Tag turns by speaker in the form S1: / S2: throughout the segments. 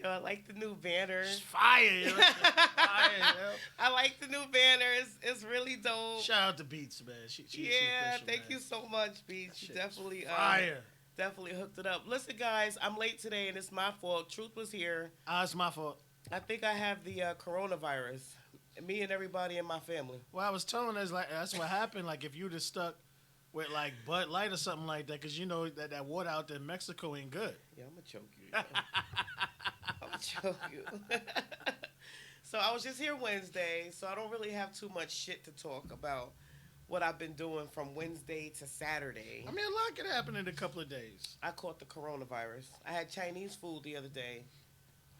S1: Yo, I like the new banner.
S2: It's fire, yo. It's fire, yo.
S1: I like the new banner. It's really dope.
S2: Shout out to Beats, man. She
S1: Yeah,
S2: official,
S1: thank
S2: man.
S1: you so much, Beach. You
S2: Shit is
S1: definitely
S2: fire.
S1: definitely hooked it up. Listen, guys, I'm late today, and it's my fault. Truth was here.
S2: Ah, it's my fault.
S1: I think I have the coronavirus. Me and everybody in my family.
S2: Well, I was telling us like that's what happened. Like if you'd have stuck with like Bud Light or something like that, because you know that water out there in Mexico ain't good.
S1: Yeah, I'm gonna choke you. I'm gonna choke you. So I was just here Wednesday, so I don't really have too much shit to talk about what I've been doing from Wednesday to Saturday.
S2: I mean, a lot could happen in a couple of days.
S1: I caught the coronavirus. I had Chinese food the other day,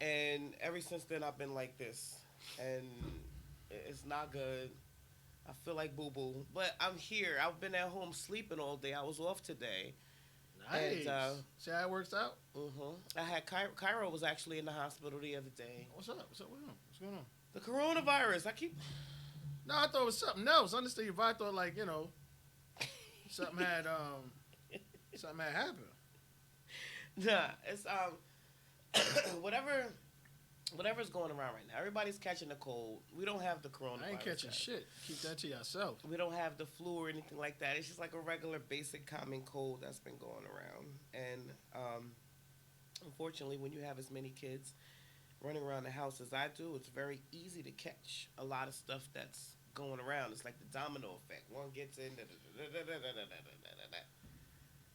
S1: and ever since then I've been like this, and it's not good. I feel like boo boo, but I'm here. I've been at home sleeping all day. I was off today.
S2: Nice.
S1: And,
S2: See how it works out?
S1: I had Cairo was actually in the hospital the other day.
S2: What's up? What's up with him? What's going on?
S1: The coronavirus. I keep.
S2: No, I thought it was something else. Understand? If I thought like something had happened.
S1: Nah, it's whatever's going around right now. Everybody's catching a cold. We don't have the coronavirus.
S2: I ain't catching
S1: yet.
S2: shit. Keep that to yourself.
S1: We don't have the flu or anything like that. It's just like a regular basic common cold that's been going around. And unfortunately, when you have as many kids running around the house as I do, it's very easy to catch a lot of stuff that's going around. It's like the domino effect. One gets in.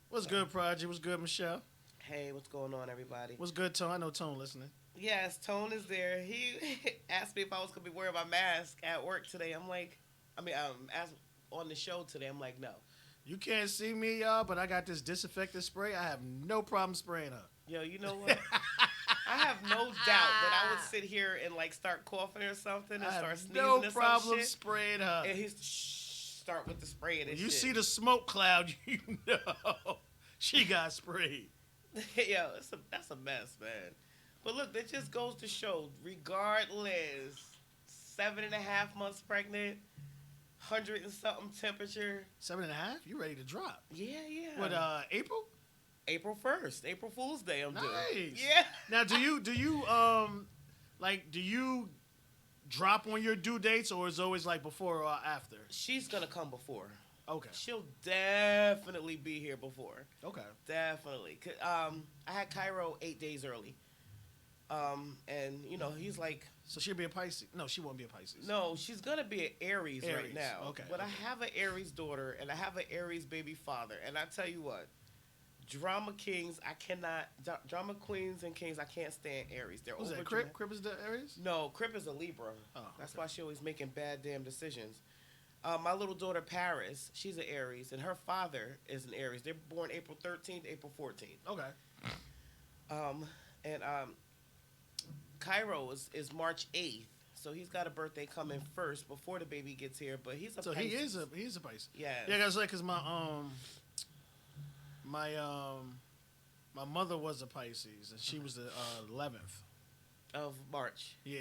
S2: What's good, Project? What's good, Michelle?
S1: Hey, what's going on, everybody?
S2: What's good, Tone? I know Tone listening.
S1: Yes, Tone is there. He asked me if I was gonna be wearing my mask at work today. I'm like, as on the show today, I'm like, no.
S2: You can't see me, y'all, but I got this disinfectant spray. I have no problem spraying her.
S1: Yo, you know what? I have no doubt that I would sit here and like start coughing or something and
S2: I
S1: start
S2: have
S1: sneezing
S2: no
S1: or some
S2: problem
S1: shit.
S2: spraying her.
S1: And he's start with the spray and
S2: When
S1: this
S2: you
S1: shit.
S2: see the smoke cloud, you know she got sprayed.
S1: Yo, that's a mess, man. But look, that just goes to show, regardless, 7.5 months pregnant, 100 and something temperature.
S2: 7.5? You ready to drop?
S1: Yeah.
S2: What, April?
S1: April 1st, April Fool's Day. I'm doing.
S2: Nice.
S1: Yeah.
S2: Now, do you drop on your due dates, or is it always like before or after?
S1: She's gonna come before.
S2: Okay.
S1: She'll definitely be here before.
S2: Okay.
S1: Definitely. I had Cairo 8 days early. And he's like,
S2: So she'll be a Pisces? No, she won't be a Pisces.
S1: no, she's gonna be an Aries right
S2: Aries,
S1: now.
S2: okay,
S1: But
S2: okay.
S1: I have an Aries daughter and I have an Aries baby father, and I tell you what, drama kings, I cannot. Drama queens and kings, I can't stand Aries. They're
S2: What's
S1: over.
S2: that, Crip? Crip is the Aries?
S1: No, Crip is a Libra.
S2: Oh,
S1: That's
S2: okay.
S1: why she always making bad damn decisions. My little daughter Paris, she's an Aries, and her father is an Aries. They're born April 13th, April 14th.
S2: Okay.
S1: And Cairo is March 8th, so he's got a birthday coming first before the baby gets here. But he's a
S2: So
S1: Pisces.
S2: he's a Pisces.
S1: Yeah.
S2: Yeah, guys, like, cause my mother was a Pisces, and she was the 11th.
S1: Of March.
S2: Yeah.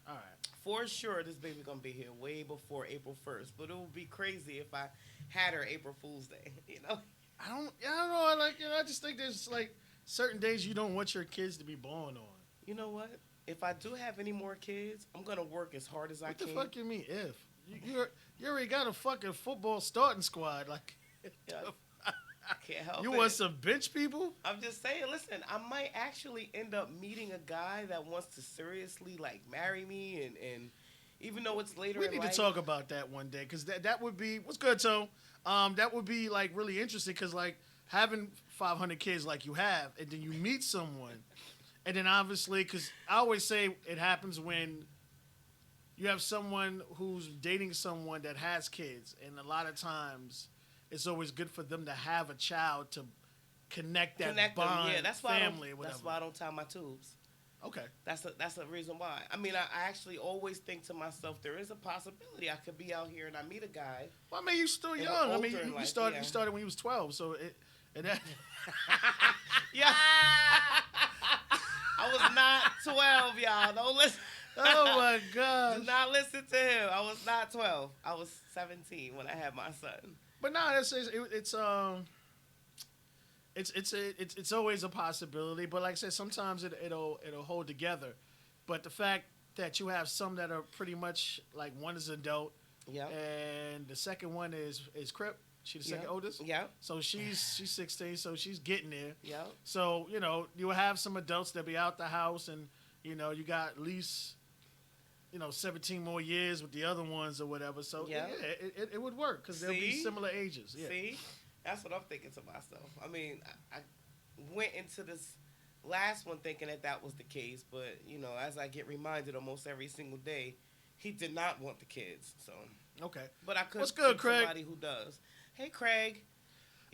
S2: All right.
S1: For sure, this baby gonna be here way before April 1st. But it would be crazy if I had her April Fool's Day.
S2: I don't know. I just think there's like certain days you don't want your kids to be born on.
S1: You know what? If I do have any more kids, I'm gonna work as hard as I
S2: What
S1: can.
S2: the fuck you mean if? You already got a fucking football starting squad. Like,
S1: Yeah, I can't help
S2: you
S1: it.
S2: want some bench people?
S1: I'm just saying, listen, I might actually end up meeting a guy that wants to seriously like marry me, and even though it's later
S2: We
S1: in
S2: need
S1: life,
S2: to talk about that one day, because that would be what's good, Tone. That would be like really interesting, because like having 500 kids like you have, and then you meet someone, and then obviously, because I always say it happens when you have someone who's dating someone that has kids, and a lot of times it's always good for them to have a child to connect that bond,
S1: them. Yeah, that's why
S2: family, whatever.
S1: that's why I don't tie my tubes.
S2: Okay.
S1: That's the reason why. I mean, I actually always think to myself, there is a possibility I could be out here and I meet a guy.
S2: Well, I mean, you're still
S1: And
S2: young. I
S1: older
S2: mean,
S1: in
S2: you
S1: life,
S2: started
S1: yeah.
S2: you started when you was 12, so and that.
S1: Yeah. I was not 12, y'all. Don't listen.
S2: Oh my
S1: Do
S2: gosh.
S1: not listen to him. I was not 12. I was 17 when I had my son.
S2: But no, it's It's always a possibility, but like I said, sometimes it'll hold together. But the fact that you have some that are pretty much like one is adult,
S1: Yep.
S2: and the second one is Crip. She the second
S1: Yep.
S2: oldest.
S1: Yep.
S2: So she's 16, so she's getting there.
S1: Yep.
S2: So you will have some adults that be out the house, and you got at least 17 more years with the other ones or whatever. So
S1: Yeah.
S2: it would work because they'll be
S1: See?
S2: similar ages. Yeah.
S1: See, that's what I'm thinking to myself. I mean, I went into this last one thinking that was the case, but as I get reminded almost every single day, he did not want the kids. So,
S2: Okay.
S1: but I could
S2: What's good,
S1: see
S2: Craig?
S1: somebody who does. Hey, Craig.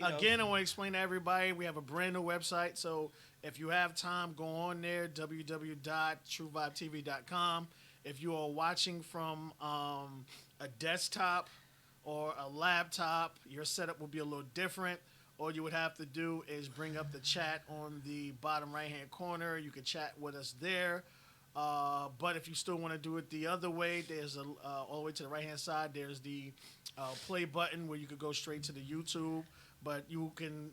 S2: Again, I want to explain to everybody we have a brand new website. So if you have time, go on there, www.truevibetv.com. If you are watching from a desktop or a laptop, your setup will be a little different. All you would have to do is bring up the chat on the bottom right-hand corner. You can chat with us there. But if you still want to do it the other way, there's all the way to the right-hand side, there's the play button where you could go straight to the YouTube. But you can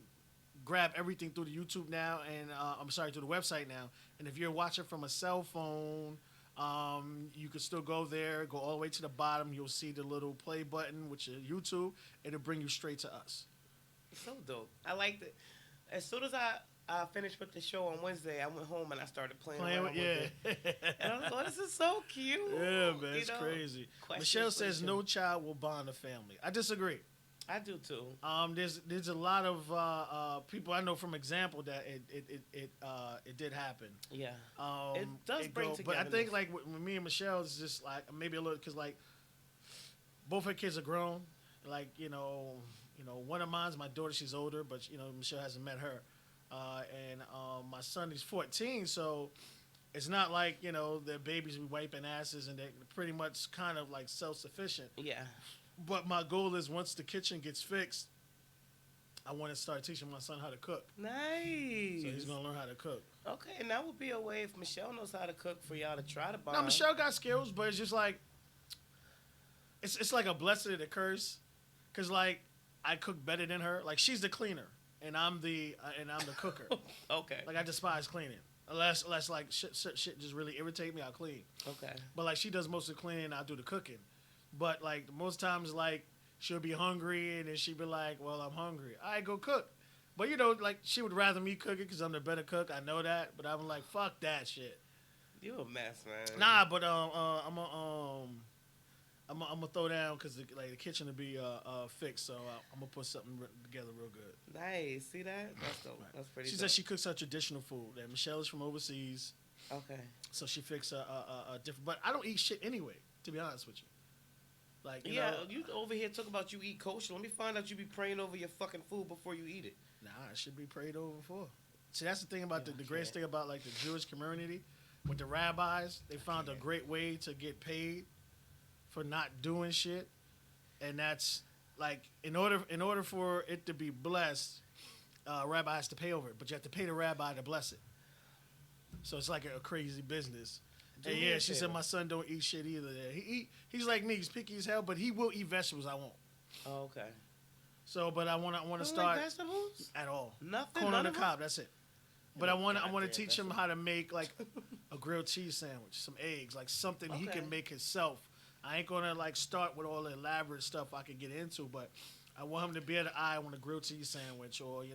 S2: grab everything through the YouTube now, and through the website now. And if you're watching from a cell phone, you can still go there, go all the way to the bottom. You'll see the little play button, which is YouTube, and it'll bring you straight to us.
S1: So dope. I liked it. As soon as I finished with the show on Wednesday, I went home and I started playing around with it. And I was like, this is so cute.
S2: Yeah, man, it's crazy. Michelle says no child will bond a family. I disagree.
S1: I do too.
S2: There's a lot of people I know from example that it did happen.
S1: Yeah. It does bring together.
S2: But I think like with me and Michelle, it's just like maybe a little because like both her kids are grown. Like one of mine's my daughter. She's older, but Michelle hasn't met her. And my son is 14, so it's not like their babies be wiping asses and they're pretty much kind of like self-sufficient.
S1: Yeah.
S2: But my goal is once the kitchen gets fixed, I want to start teaching my son how to cook.
S1: Nice.
S2: So he's gonna learn how to cook.
S1: Okay, and that would be a way if Michelle knows how to cook for y'all to try to bond.
S2: Now Michelle got skills, but it's just like it's like a blessing and a curse, cause like I cook better than her. Like she's the cleaner, and I'm the cooker.
S1: Okay.
S2: Like I despise cleaning. Unless like shit just really irritate me, I'll clean.
S1: Okay.
S2: But like she does most of the cleaning, and I do the cooking. But like most times, like she'll be hungry, and then she'll be like, "Well, I'm hungry. I go cook." But like she would rather me cook it because I'm the better cook. I know that, but I'm like, "Fuck that shit."
S1: You a mess, man.
S2: Nah, but I'm gonna throw down because the kitchen will be fixed, so I'm gonna put something together real good.
S1: Nice. See that? That's dope. That's pretty.
S2: She
S1: dope.
S2: says she cooks her traditional food. That Michelle is from overseas,
S1: Okay.
S2: so she fixed a different. But I don't eat shit anyway. To be honest with you. Like, you
S1: Yeah,
S2: know,
S1: you over here talking about you eat kosher. Let me find out you be praying over your fucking food before you eat it.
S2: nah, it should be prayed over for. See, that's the thing about
S1: Yeah,
S2: the
S1: I
S2: greatest thing about like the Jewish community with the rabbis. They found a
S1: can't.
S2: great way to get paid for not doing shit, and that's like in order for it to be blessed, rabbi has to pay over it, but you have to pay the rabbi to bless it. So it's like a crazy business.
S1: Do
S2: And
S1: me
S2: yeah,
S1: a
S2: she
S1: favor.
S2: said my son don't eat shit either. He's like me. He's picky as hell, but he will eat vegetables. I won't.
S1: Oh, okay.
S2: So, but I want to
S1: You
S2: start
S1: like vegetables?
S2: at all.
S1: Nothing.
S2: Corn on
S1: none
S2: the
S1: of
S2: cob. That's it. But I want to
S1: Goddamn
S2: teach him how to make like a grilled cheese sandwich, some eggs, like something he
S1: Okay.
S2: can make himself. I ain't gonna like start with all the elaborate stuff I could get into, but I want him to be able to eye on a grilled cheese sandwich or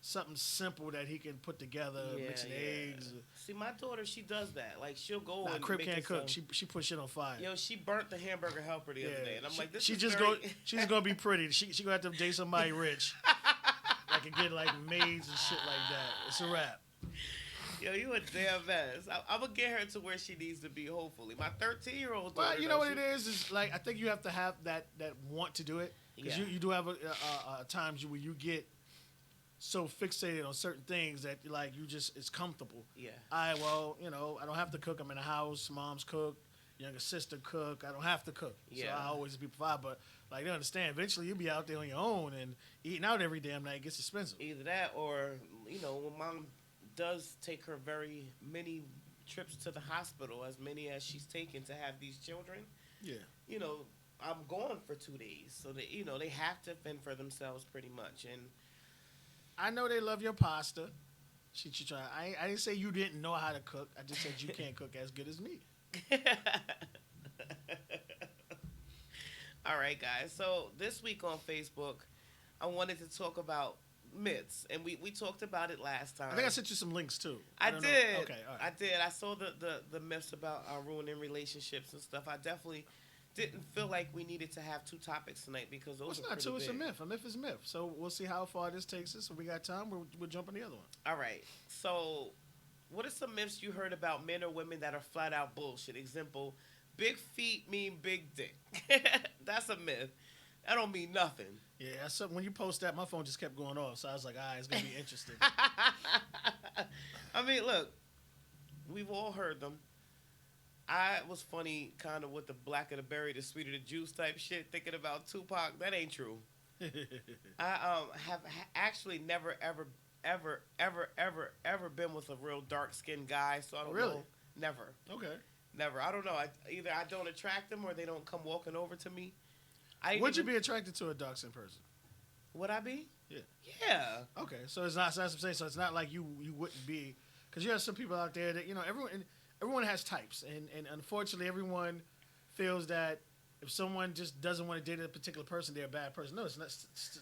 S2: something simple that he can put together, mixing eggs.
S1: See, my daughter, she does that. Like, she'll go
S2: Nah,
S1: and
S2: Crip
S1: make
S2: can't
S1: it
S2: cook.
S1: some-
S2: She put shit on fire.
S1: Yo, she burnt the hamburger helper the other day, and I'm like, this
S2: she
S1: is
S2: just
S1: very...
S2: go. She's gonna be pretty. She gonna have to date somebody rich. I can get like maids and shit like that. It's a wrap.
S1: Yo, you a damn mess. I'm gonna get her to where she needs to be. Hopefully, my 13-year-old daughter.
S2: Well, you know what it is like I think you have to have that want to do it because
S1: Yeah.
S2: you do have times where you get so fixated on certain things that like you just it's comfortable.
S1: Yeah.
S2: I don't have to cook. I'm in the house. Mom's cook. Younger sister cook. I don't have to cook. So
S1: Yeah.
S2: I always be provided. But like they understand. Eventually you'll be out there on your own and eating out every damn night gets expensive.
S1: Either that, or when mom does take her very many trips to the hospital, as many as she's taken to have these children.
S2: Yeah.
S1: I'm gone for 2 days, so they have to fend for themselves pretty much, and
S2: I know they love your pasta. She try. I didn't say you didn't know how to cook. I just said you can't cook as good as me.
S1: All right, guys. So this week on Facebook, I wanted to talk about myths, and we talked about it last time.
S2: I think I sent you some links too.
S1: I
S2: don't
S1: did.
S2: know. Okay, all right.
S1: I did. I saw the myths about ruining relationships and stuff. I definitely didn't feel like we needed to have two topics tonight because those
S2: Well, it's
S1: are
S2: not
S1: pretty
S2: two. It's a
S1: big.
S2: myth. A myth is a myth. So we'll see how far this takes us. If we got time, we'll jump on the other one.
S1: All right. So, what are some myths you heard about men or women that are flat out bullshit? Example: big feet mean big dick. That's a myth. That don't mean nothing.
S2: Yeah, when you post that, my phone just kept going off. So I was like, all right, it's gonna be interesting.
S1: I mean, look, we've all heard them. I was funny, kind of with the blacker the berry, the sweeter the juice type shit, thinking about Tupac. That ain't true. I have actually never, ever been with a real dark skinned guy, so I don't
S2: Really?
S1: know. Never.
S2: Okay.
S1: Never. I don't know. Either I don't attract them or they don't come walking over to me.
S2: Would you be attracted to a dark skinned person?
S1: Would I be?
S2: Yeah.
S1: Yeah.
S2: Okay, so it's not. So that's what I'm saying. So it's not like you wouldn't be, because you have some people out there that everyone has types, and unfortunately everyone feels that if someone just doesn't want to date a particular person, they're a bad person. No, it's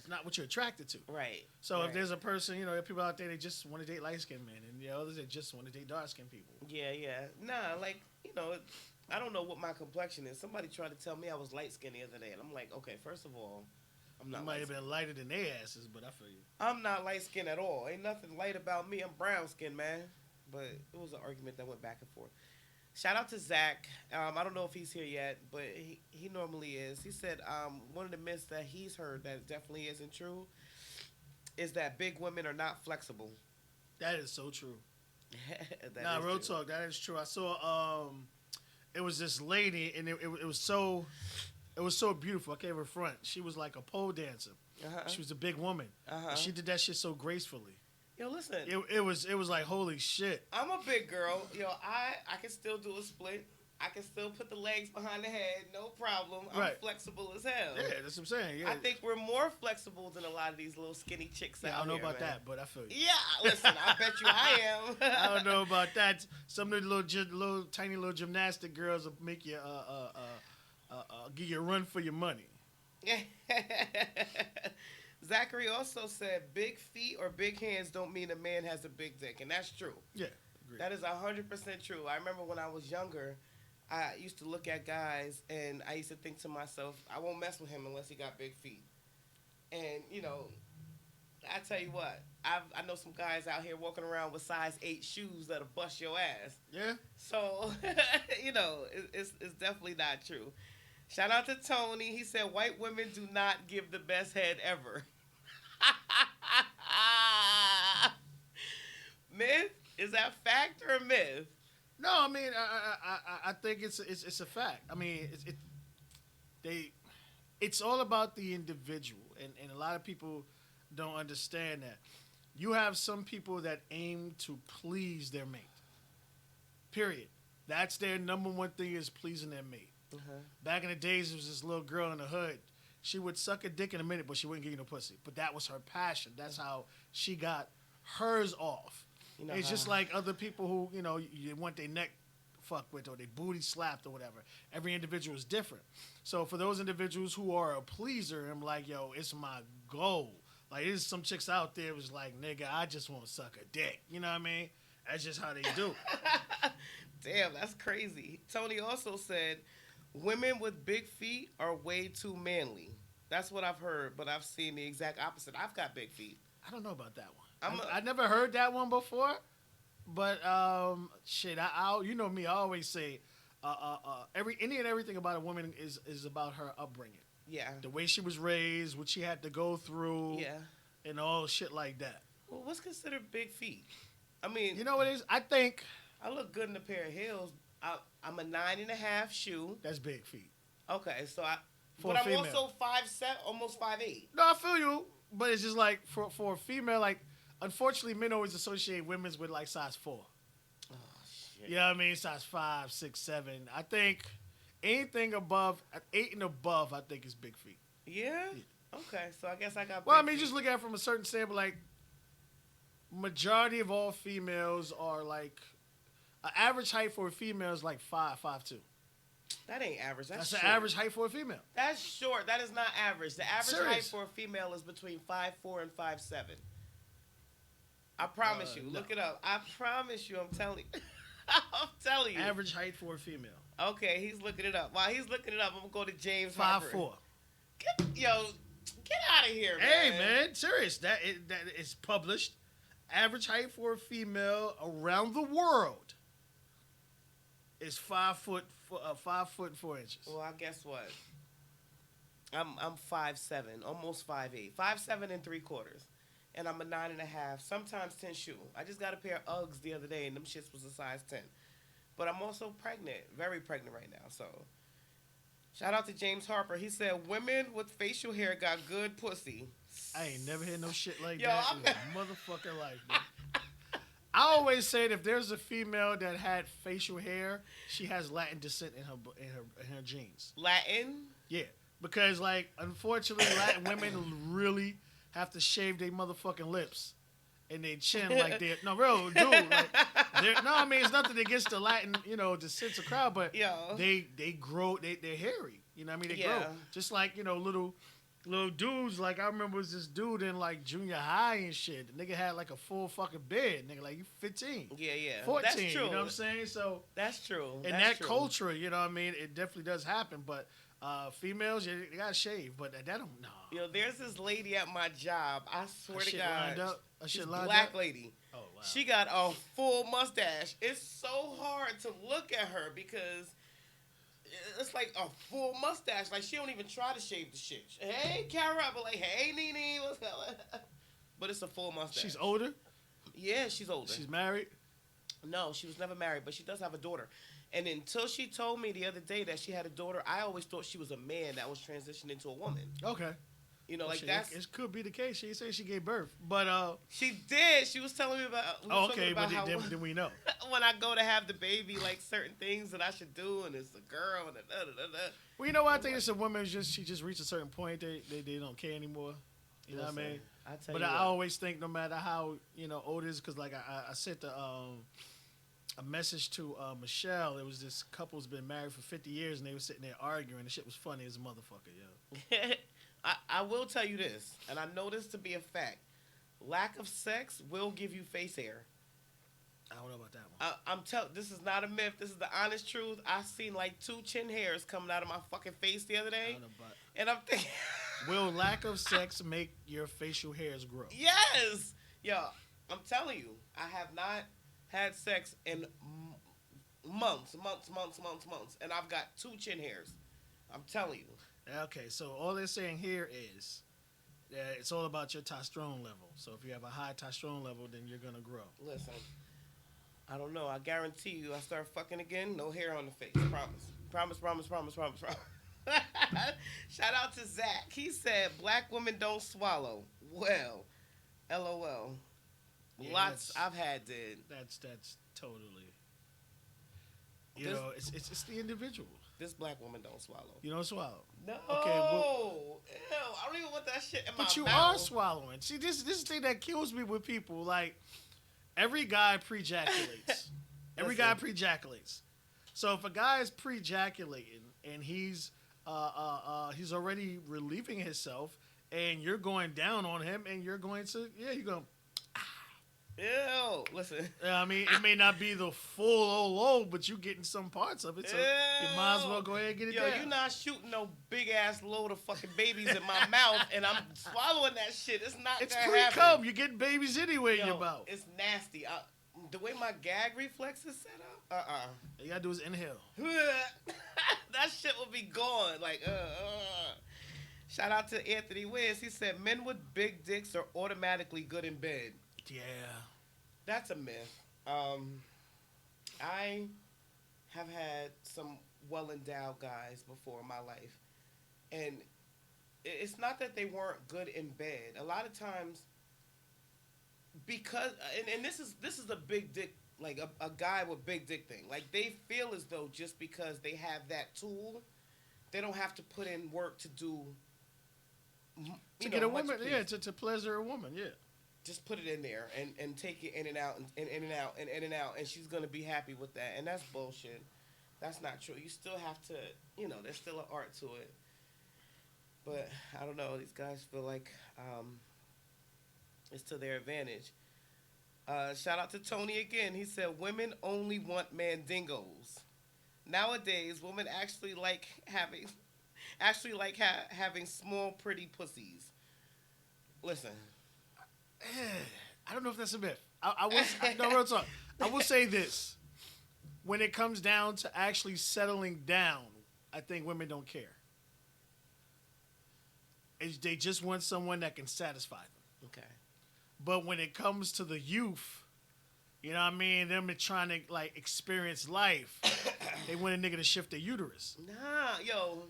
S2: not what you're attracted to.
S1: Right.
S2: So
S1: right.
S2: if there's a person, there are people out there that just want to date light skinned men, and others that just want to date dark skinned people.
S1: Yeah, yeah. Nah, like, I don't know what my complexion is. Somebody tried to tell me I was light skinned the other day, and I'm like, okay, first of all, I'm not.
S2: You might have been lighter than their asses, but I feel you.
S1: I'm not light skinned at all. Ain't nothing light about me. I'm brown skinned, man. But it was an argument that went back and forth. Shout out to Zach. I don't know if he's here yet, but he normally is. He said one of the myths that he's heard that definitely isn't true is that big women are not flexible.
S2: That is so true.
S1: That is
S2: real
S1: true.
S2: talk. That is true. I saw it was this lady, and it was so beautiful. I gave her front. She was like a pole dancer.
S1: Uh-huh.
S2: She was a big woman.
S1: Uh-huh.
S2: She did that shit so gracefully.
S1: Yo, listen.
S2: It was like holy shit.
S1: I'm a big girl. I can still do a split. I can still put the legs behind the head, no problem. I'm
S2: Right.
S1: flexible as hell.
S2: Yeah, that's what I'm saying. Yeah.
S1: I think we're more flexible than a lot of these little skinny chicks out
S2: I don't know
S1: here,
S2: about
S1: man.
S2: that, but I feel you.
S1: Yeah, listen, I bet you I am.
S2: I don't know about that. Some of the little tiny little gymnastic girls will make you give you a run for your money.
S1: Zachary also said big feet or big hands don't mean a man has a big dick, and that's true.
S2: Yeah, agreed.
S1: That is 100% true. I remember when I was younger, I used to look at guys, and I used to think to myself, I won't mess with him unless he got big feet. And, I tell you what, I know some guys out here walking around with size 8 shoes that'll bust your ass.
S2: Yeah.
S1: So, it's definitely not true. Shout out to Tony. He said white women do not give the best head ever. Myth? Is that fact or myth?
S2: No, I mean I think it's a fact. I mean it's all about the individual, and a lot of people don't understand that. You have some people that aim to please their mate. Period. That's their number one thing, is pleasing their mate.
S1: Uh-huh.
S2: Back in the days, there was this little girl in the hood. She would suck a dick in a minute, but she wouldn't give you no pussy. But that was her passion. That's how she got hers off. It's just like other people who, you want their neck fucked with or their booty slapped or whatever. Every individual is different. So for those individuals who are a pleaser, I'm like, yo, it's my goal. Like, there's some chicks out there who's like, nigga, I just want to suck a dick. You know what I mean? That's just how they do.
S1: Damn, that's crazy. Tony also said women with big feet are way too manly. That's what I've heard, but I've seen the exact opposite. I've got big feet.
S2: I don't know about that one. I never heard that one before, but shit, you know me. I always say, any and everything about a woman is about her upbringing.
S1: Yeah.
S2: The way she was raised, what she had to go through.
S1: Yeah.
S2: And all shit like that.
S1: Well, what's considered big feet? I mean,
S2: you know what it is? I think
S1: I look good in a pair of heels. I'm a 9.5 shoe.
S2: That's big feet.
S1: Okay, so
S2: For
S1: but
S2: a
S1: I'm
S2: female.
S1: also 5'7", almost 5'8".
S2: No, I feel you, but it's just like for a female, like, unfortunately, men always associate women's with like size 4.
S1: Oh shit.
S2: You know what I mean? Size 5, 6, 7. I think anything above 8 and above, I think is big feet.
S1: Yeah. Okay, so I guess I got.
S2: Well, I
S1: big
S2: mean,
S1: feet.
S2: just look at it from a certain standpoint. Like, majority of all females are like an average height for a female is like 5'2".
S1: That ain't average. That's
S2: the
S1: short.
S2: average height for a female.
S1: That's short. That is not average. The average height
S2: Serious.
S1: for a female is between 5'4" and 5'7". I promise you.
S2: No.
S1: Look it up. I promise you. I'm telling you. I'm telling you.
S2: Average height for a female.
S1: Okay, he's looking it up. While he's looking it up, I'm gonna go to James
S2: 5'4".
S1: Harper. Get out of here, man.
S2: Hey man, serious. That is published. Average height for a female around the world is 5 foot 4 inches.
S1: Well, I guess what? I'm 5'7", almost 5'8", 5'7" and 3/4, and I'm a 9.5, sometimes 10 shoe. I just got a pair of Uggs the other day, and them shits was a size 10. But I'm also pregnant, very pregnant right now. So, shout out to James Harper. He said women with facial hair got good pussy.
S2: I ain't never heard no shit like
S1: Yo,
S2: that in my motherfucking life, man. I always say that if there's a female that had facial hair, she has Latin descent in her genes.
S1: Latin?
S2: Yeah, because like unfortunately, Latin women really have to shave their motherfucking lips and their chin like they're no real dude. Like, no, I mean it's nothing against the Latin, descent of crowd, but
S1: Yo.
S2: they grow, they're hairy. You know what I mean? They
S1: Yeah.
S2: grow just like little dudes. Like I remember was this dude in like junior high and shit. The nigga had like a full fucking beard. Nigga like you 15.
S1: Yeah.
S2: 14,
S1: That's true.
S2: you know what I'm saying? So
S1: That's true.
S2: in
S1: That's
S2: that
S1: true.
S2: culture, you know what I mean, it definitely does happen. But females, they gotta shave, but that don't
S1: There's this lady at my job. I swear to
S2: shit
S1: God,
S2: lined up. A
S1: she's
S2: shit
S1: a
S2: lined
S1: black
S2: up?
S1: lady.
S2: Oh wow.
S1: She got a full mustache. It's so hard to look at her because it's like a full mustache. Like she don't even try to shave the shit. Hey, Kara, but like, hey, Nene, what's going? But it's a full mustache.
S2: She's older.
S1: Yeah, she's older.
S2: She's married.
S1: No, she was never married, but she does have a daughter. And until she told me the other day that she had a daughter, I always thought she was a man that was transitioned into a woman.
S2: Okay.
S1: Like
S2: Shit,
S1: that's.
S2: it could be the case. She said she gave birth, but
S1: She did. She was telling me about.
S2: but then we know.
S1: When I go to have the baby, like certain things that I should do, and it's a girl, and
S2: Well, you know what? I think it's a woman. She just reached a certain point. They don't care anymore. You know what I mean? But I always think no matter how old it is, because like I sent a message to Michelle. It was this couple's been married for 50 years, and they were sitting there arguing. The shit was funny as a motherfucker, yo.
S1: I will tell you this, and I know this to be a fact. Lack of sex will give you face hair.
S2: I don't know about that one.
S1: This is not a myth. This is the honest truth. I seen like 2 chin hairs coming out of my fucking face the other
S2: I
S1: day,
S2: don't know about.
S1: and I'm thinking,
S2: Will lack of sex make your facial hairs grow?
S1: yes, yo, I'm telling you, I have not had sex in months, and I've got 2 chin hairs. I'm telling you.
S2: Okay, so all they're saying here is that it's all about your testosterone level. So if you have a high testosterone level, then you're gonna grow.
S1: Listen, I don't know. I guarantee you, I start fucking again, no hair on the face. Promise. Shout out to Zach. He said, "Black women don't swallow." Well, LOL.
S2: Yeah,
S1: Lots I've had did.
S2: That's totally. It's the individual.
S1: This black woman don't swallow.
S2: You don't swallow.
S1: No.
S2: Okay, well,
S1: Ew. I don't even want that shit in my mouth.
S2: But you are swallowing. See, this is the thing that kills me with people. Like, every guy pre-jaculates. Every guy pre-jaculates. So if a guy is pre-jaculating and he's already relieving himself, and you're going down on him, and you're going to
S1: Ew. Listen.
S2: I mean, it may not be the full load, but you getting some parts of it, so you might as well go ahead and get it down.
S1: You're not shooting no big ass load of fucking babies in my mouth, and I'm swallowing that shit. It's not
S2: It's
S1: gonna
S2: pre-cum.
S1: happen.
S2: You're getting babies anyway in your mouth.
S1: It's nasty. The way my gag reflex is set up,
S2: All you gotta do is inhale.
S1: that shit will be gone. Like, Shout out to Anthony Wiz. He said men with big dicks are automatically good in bed.
S2: Yeah.
S1: That's a myth. I have had some well-endowed guys before in my life, and it's not that they weren't good in bed. A lot of times, because and this is a big dick, like a guy with big dick thing. Like they feel as though just because they have that tool, they don't have to put in work to do.
S2: To get a woman, to pleasure a woman, yeah.
S1: just put it in there and take it in and out and in and out and in and out, and she's gonna be happy with that. And that's bullshit. That's not true. You still have to, there's still an art to it. But I don't know. These guys feel like it's to their advantage. Shout out to Tony again. He said, "Women only want mandingos. Nowadays, women actually like having small, pretty pussies." Listen,
S2: I don't know if that's a myth. No, real talk. I will say this: when it comes down to actually settling down, I think women don't care. They just want someone that can satisfy them.
S1: okay.
S2: But when it comes to the youth, you know what I mean? Them trying to like experience life, they want a nigga to shift their uterus.
S1: Nah, yo,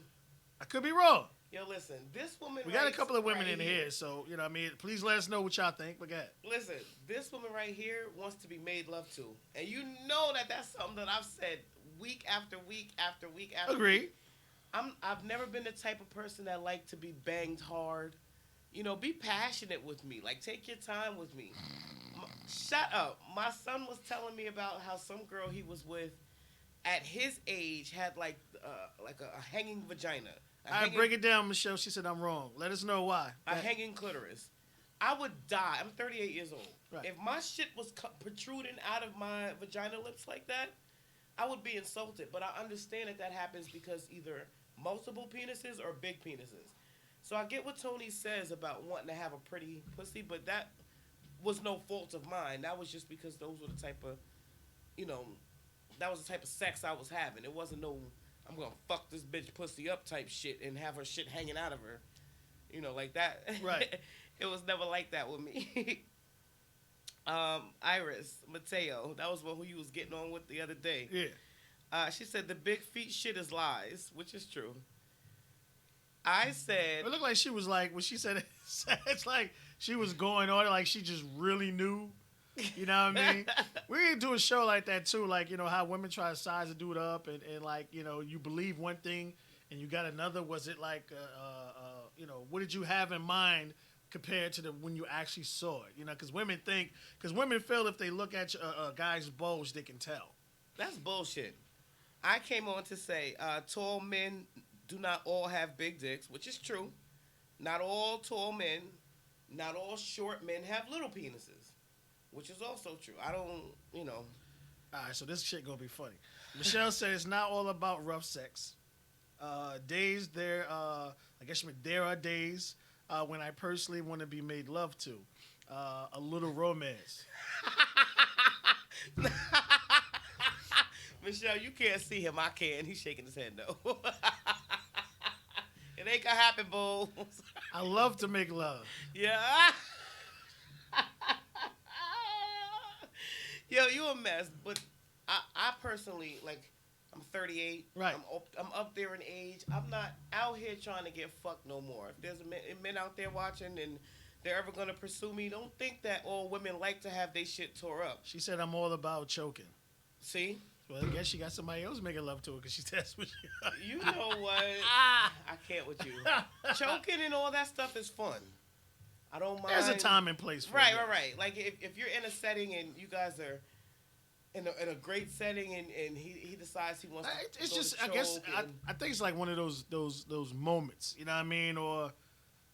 S2: I could be wrong.
S1: listen. This woman.
S2: We got a
S1: writes
S2: couple of women
S1: right
S2: in here, so you know what I mean. Please let us know what y'all think. But go ahead.
S1: Listen, this woman right here wants to be made love to, and you know that's something that I've said week after week after week after.
S2: Agreed.
S1: Week. I've never been the type of person that like to be banged hard. Be passionate with me. Like, take your time with me. Shut up. My son was telling me about how some girl he was with at his age had like a hanging vagina.
S2: Break it down, Michelle. She said I'm wrong. Let us know why.
S1: A hanging clitoris. I would die. I'm 38 years old.
S2: Right.
S1: If my shit was protruding out of my vagina lips like that, I would be insulted. But I understand that happens because either multiple penises or big penises. So I get what Tony says about wanting to have a pretty pussy, but that was no fault of mine. That was just because those were the type of, that was the type of sex I was having. It wasn't no, I'm going to fuck this bitch pussy up type shit and have her shit hanging out of her. Like that.
S2: Right.
S1: It was never like that with me. Iris Mateo, that was one who you was getting on with the other day.
S2: Yeah.
S1: She said the big feet shit is lies, which is true. I said...
S2: It looked like she was like, when she said it, it's like she was going on it like she just really knew. You know what I mean? We can do a show like that too, like, how women try to size a dude up and like, you believe one thing and you got another. Was it like, what did you have in mind compared to when you actually saw it? Because women feel if they look at a guy's bulge, they can tell.
S1: That's bullshit. I came on to say tall men do not all have big dicks, which is true. Not all tall men, not all short men have little penises, which is also true. I don't,
S2: All right, so this shit gonna be funny. Michelle said it's not all about rough sex. I guess there are days when I personally want to be made love to. A little romance.
S1: Michelle, you can't see him. I can. He's shaking his head no. It ain't gonna happen, boo.
S2: I love to make love.
S1: Yeah. Yo, you a mess. But I personally, I'm 38.
S2: Right.
S1: I'm up there in age. I'm not out here trying to get fucked no more. If there's men out there watching and they're ever gonna pursue me, don't think that all women like to have their shit tore up.
S2: She said I'm all about choking.
S1: See?
S2: Well, I guess she got somebody else making love to her because she that's what she...
S1: You know what? I can't with you. Choking and all that stuff is fun. I don't mind.
S2: There's a time and place for it.
S1: Right. Like if you're in a setting and you guys are in a great setting and he decides he wants to
S2: it's
S1: go
S2: just
S1: to
S2: I guess
S1: choke
S2: I think it's like one of those moments, you know what I mean, or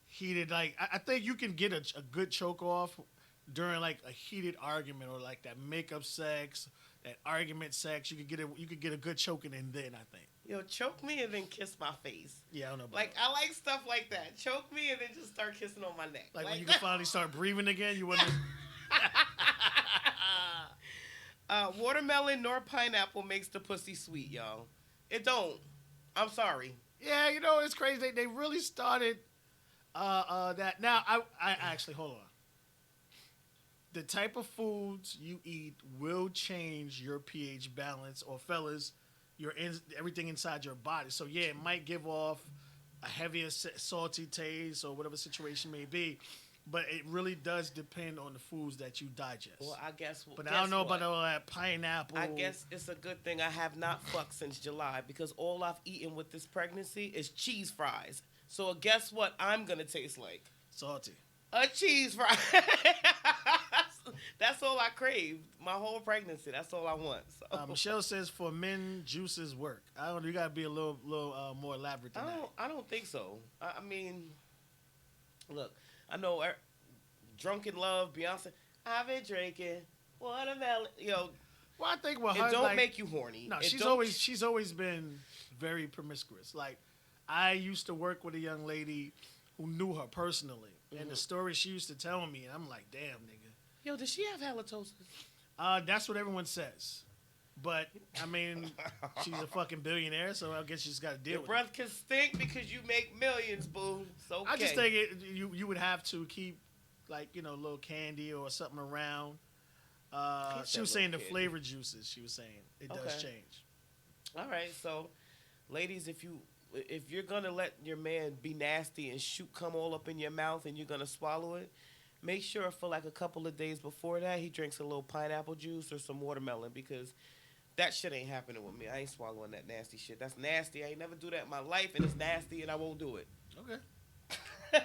S2: heated. Like I think you can get a good choke off during like a heated argument or like that makeup sex, that argument sex. You could get a good choking in then, I think.
S1: Yo, choke me and then kiss my face.
S2: Yeah, I don't know.
S1: I like stuff like that. Choke me and then just start kissing on my neck.
S2: Like when you can finally start breathing again, you wouldn't.
S1: Watermelon nor pineapple makes the pussy sweet, y'all. It don't. I'm sorry.
S2: Yeah, it's crazy. They really started that. Now, I actually, hold on. The type of foods you eat will change your pH balance, or fellas, everything inside your body. So, yeah, it might give off a heavier, salty taste or whatever situation may be. But it really does depend on the foods that you digest.
S1: Well, I guess.
S2: But I don't know about all that pineapple.
S1: I guess it's a good thing I have not fucked since July, because all I've eaten with this pregnancy is cheese fries. So guess what I'm going to taste like?
S2: Salty.
S1: A cheese fry. That's all I craved. My whole pregnancy. That's all I want. So
S2: Michelle says for men, juices work. I don't. You gotta be a little more elaborate than that.
S1: I don't think so. I mean, look, I know Drunken Love, Beyonce. I've been drinking watermelon.
S2: Well, I think with
S1: It
S2: her,
S1: don't
S2: like,
S1: make you horny.
S2: no,
S1: It
S2: she's always been very promiscuous. Like, I used to work with a young lady who knew her personally, and the story she used to tell me, and I'm like, damn, nigga.
S1: Yo, does she have halitosis?
S2: That's what everyone says. But I mean, she's a fucking billionaire, so I guess she's got to deal
S1: Your
S2: with
S1: breath can stink because you make millions, boo. It's okay.
S2: I just think you would have to keep, like, a little candy or something around. She was saying the
S1: candy.
S2: flavored juices. She was saying it does change.
S1: All right, so ladies, if you're gonna let your man be nasty and shoot come all up in your mouth and you're gonna swallow it, make sure for like a couple of days before that he drinks a little pineapple juice or some watermelon, because that shit ain't happening with me. I ain't swallowing that nasty shit. That's nasty. I ain't never do that in my life, and it's nasty, and I won't do it.
S2: Okay.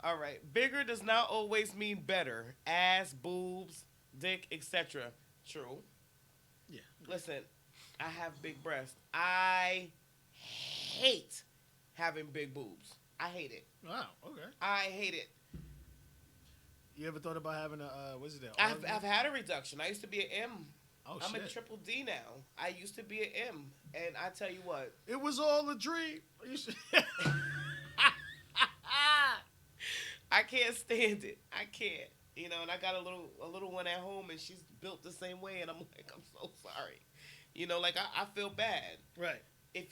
S1: All right. Bigger does not always mean better. Ass, boobs, dick, etc. True.
S2: Yeah.
S1: Listen, I have big breasts. I hate having big boobs. I hate it.
S2: Wow. Okay.
S1: I hate it.
S2: You ever thought about having a what's it?
S1: I've had a reduction. I used to be an M.
S2: Oh,
S1: I'm
S2: shit.
S1: a triple D now. I used to be an M, and I tell you what,
S2: It was all a dream.
S1: I can't stand it. I can't. And I got a little one at home, and she's built the same way, and I'm like, I'm so sorry. Like I feel bad.
S2: Right.
S1: If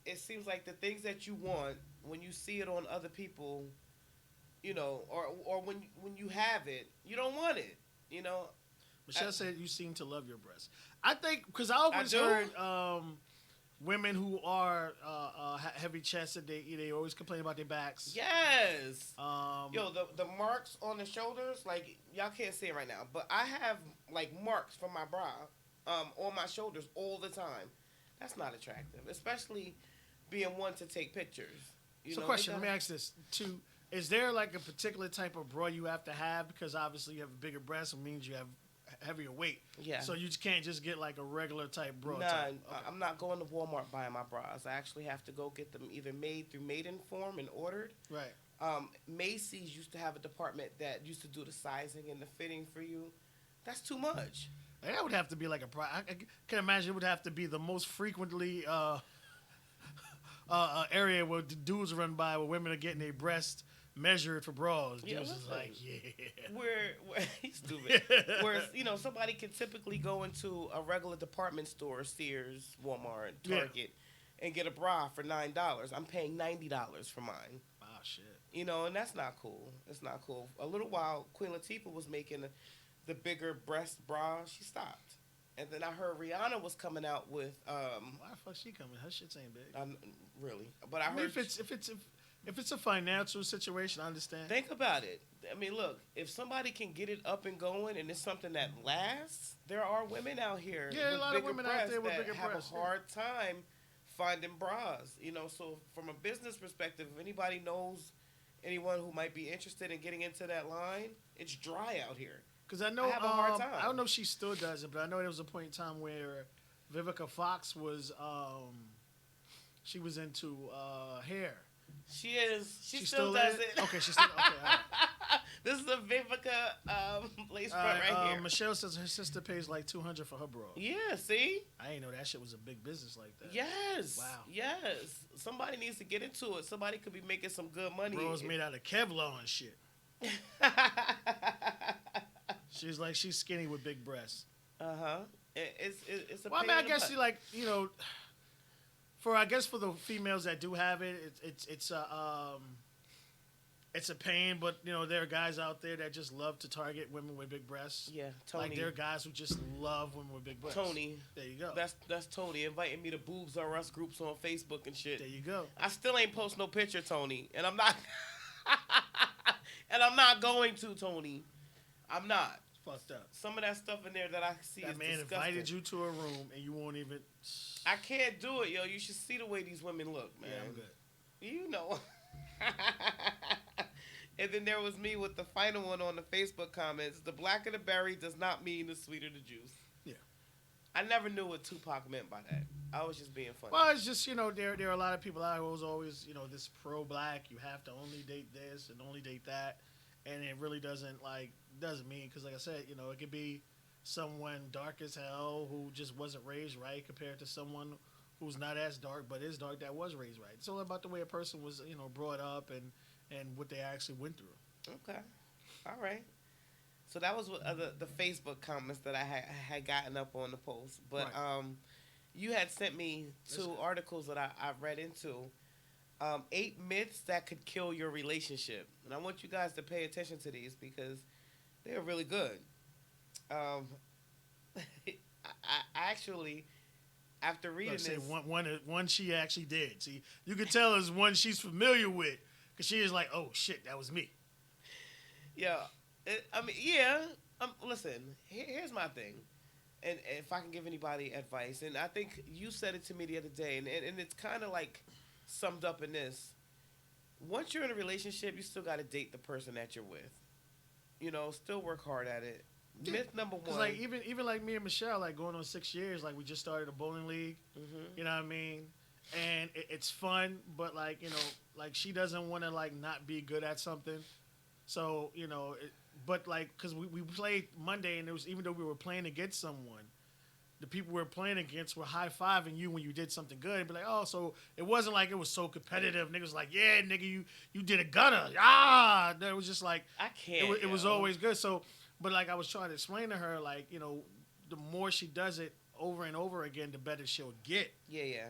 S1: it seems like the things that you want, when you see it on other people, or when you have it, you don't want it.
S2: Michelle said you seem to love your breasts. I think because I always
S1: I do.
S2: heard women who are heavy chested, they always complain about their backs.
S1: Yes.
S2: Um,
S1: The marks on the shoulders, like y'all can't see it right now, but I have like marks from my bra on my shoulders all the time. That's not attractive, especially being one to take pictures.
S2: question. Let me ask this too. Is there like a particular type of bra you have to have, because obviously you have a bigger breast, it means you have heavier weight.
S1: Yeah.
S2: So you just can't just get like a regular type bra.
S1: Nah,
S2: type. Okay.
S1: I'm not going to Walmart buying my bras. I actually have to go get them either made through Maidenform and ordered.
S2: Right.
S1: Macy's used to have a department that used to do the sizing and the fitting for you. That's too much.
S2: And that would have to be like I can imagine it would have to be the most frequently area where the dudes run by where women are getting their breasts measured for bras.
S1: Yeah,
S2: Dudes is
S1: listen.
S2: like, yeah.
S1: Where he's stupid. Whereas somebody can typically go into a regular department store, Sears, Walmart, Target, and get a bra for $9. I'm paying $90 for mine.
S2: Oh shit.
S1: And that's not cool. It's not cool. A little while, Queen Latifah was making the bigger breast bra. She stopped, and then I heard Rihanna was coming out with.
S2: Why the fuck she coming? Her shit's ain't big.
S1: Really, but I
S2: I mean,
S1: heard
S2: if it's a financial situation, I understand.
S1: think about it. I mean, look, if somebody can get it up and going, and it's something that lasts, there are women out here.
S2: Yeah,
S1: with
S2: a lot of
S1: bigger
S2: women out there with
S1: that
S2: bigger
S1: have
S2: breasts,
S1: a hard time finding bras. So from a business perspective, if anybody knows anyone who might be interested in getting into that line, it's dry out here.
S2: Because I know,
S1: I have a hard time.
S2: I don't know if she still does it, but I know there was a point in time where Vivica Fox was, she was into hair.
S1: She is. She
S2: still
S1: still does
S2: in
S1: it.
S2: Okay, she still. Okay, all right.
S1: This is a Vivica lace
S2: All
S1: front
S2: right,
S1: right here.
S2: Michelle says her sister pays like $200 for her bra.
S1: Yeah, see?
S2: I didn't know that shit was a big business like that.
S1: Yes.
S2: Wow.
S1: Yes. Somebody needs to get into it. Somebody could be making some good money.
S2: Bras made out of Kevlar and shit. She's like, she's skinny with big breasts.
S1: Uh-huh. It's a
S2: Well, I
S1: pain
S2: mean, I
S1: in the
S2: guess
S1: butt.
S2: like, for the females that do have it, it's a pain, but there are guys out there that just love to target women with big breasts.
S1: Yeah, Tony.
S2: Like there are guys who just love women with big breasts.
S1: Tony.
S2: There you go.
S1: That's Tony inviting me to Boobs R Us groups on Facebook and shit.
S2: There you go.
S1: I still ain't post no picture, Tony, and I'm not and I'm not going to, Tony. I'm not.
S2: It's fucked up.
S1: Some of that stuff in there that I see
S2: That
S1: is
S2: man
S1: disgusting.
S2: invited you to a room and you won't even.
S1: I can't do it, yo. You should see the way these women look, man.
S2: Yeah, I'm good.
S1: You know. And then there was me with the final one on the Facebook comments. The blacker the berry does not mean the sweeter the juice.
S2: Yeah.
S1: I never knew what Tupac meant by that. I was just being funny.
S2: Well, it's just there are a lot of people out who was always this pro-black. You have to only date this and only date that, and it really doesn't mean because like I said, it could be someone dark as hell who just wasn't raised right compared to someone who's not as dark but is dark that was raised right. It's all about the way a person was brought up and what they actually went through.
S1: Okay, all right. So that was what the Facebook comments that I had gotten up on the post, but
S2: Right.
S1: you had sent me two articles that I read into. 8 myths that could kill your relationship. And I want you guys to pay attention to these because they're really good. I actually, after reading
S2: Let's say
S1: this,
S2: one she actually did. See, you could tell it's one she's familiar with because she is like, oh shit, that was me.
S1: yeah, yeah. Listen, here's my thing, and if I can give anybody advice, and I think you said it to me the other day, and it's kind of like summed up in this. Once you're in a relationship, you still got to date the person that you're with. Still work hard at it.
S2: Yeah.
S1: Myth number one.
S2: Because like even like me and Michelle, like going on 6 years, like we just started a bowling league.
S1: Mm-hmm.
S2: You know what I mean? And it's fun, but like like she doesn't want to like not be good at something. So but like because we played Monday, and it was even though we were playing against someone, the people we were playing against were high fiving you when you did something good. And be like, oh, so it wasn't like it was so competitive. Niggas like, yeah, nigga, you did a gunner. Ah, it was just like
S1: I can't.
S2: it was always good. So, but like I was trying to explain to her, like the more she does it over and over again, the better she'll get.
S1: Yeah, yeah.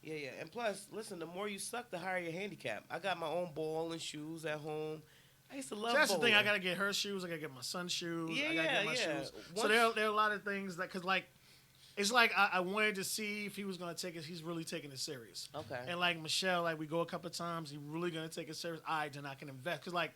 S1: Yeah. And plus, listen, the more you suck, the higher your handicap. I got my own ball and shoes at home. I used to love
S2: So that's
S1: bowling.
S2: the thing. I gotta get her shoes. I gotta get my son's shoes.
S1: Yeah,
S2: I gotta get my
S1: yeah.
S2: shoes. So there are a lot of things that, cause like, it's like I wanted to see if he was gonna take it. He's really taking it serious.
S1: Okay.
S2: And like Michelle, like we go a couple of times. He really gonna take it serious. Then I can invest. Cause like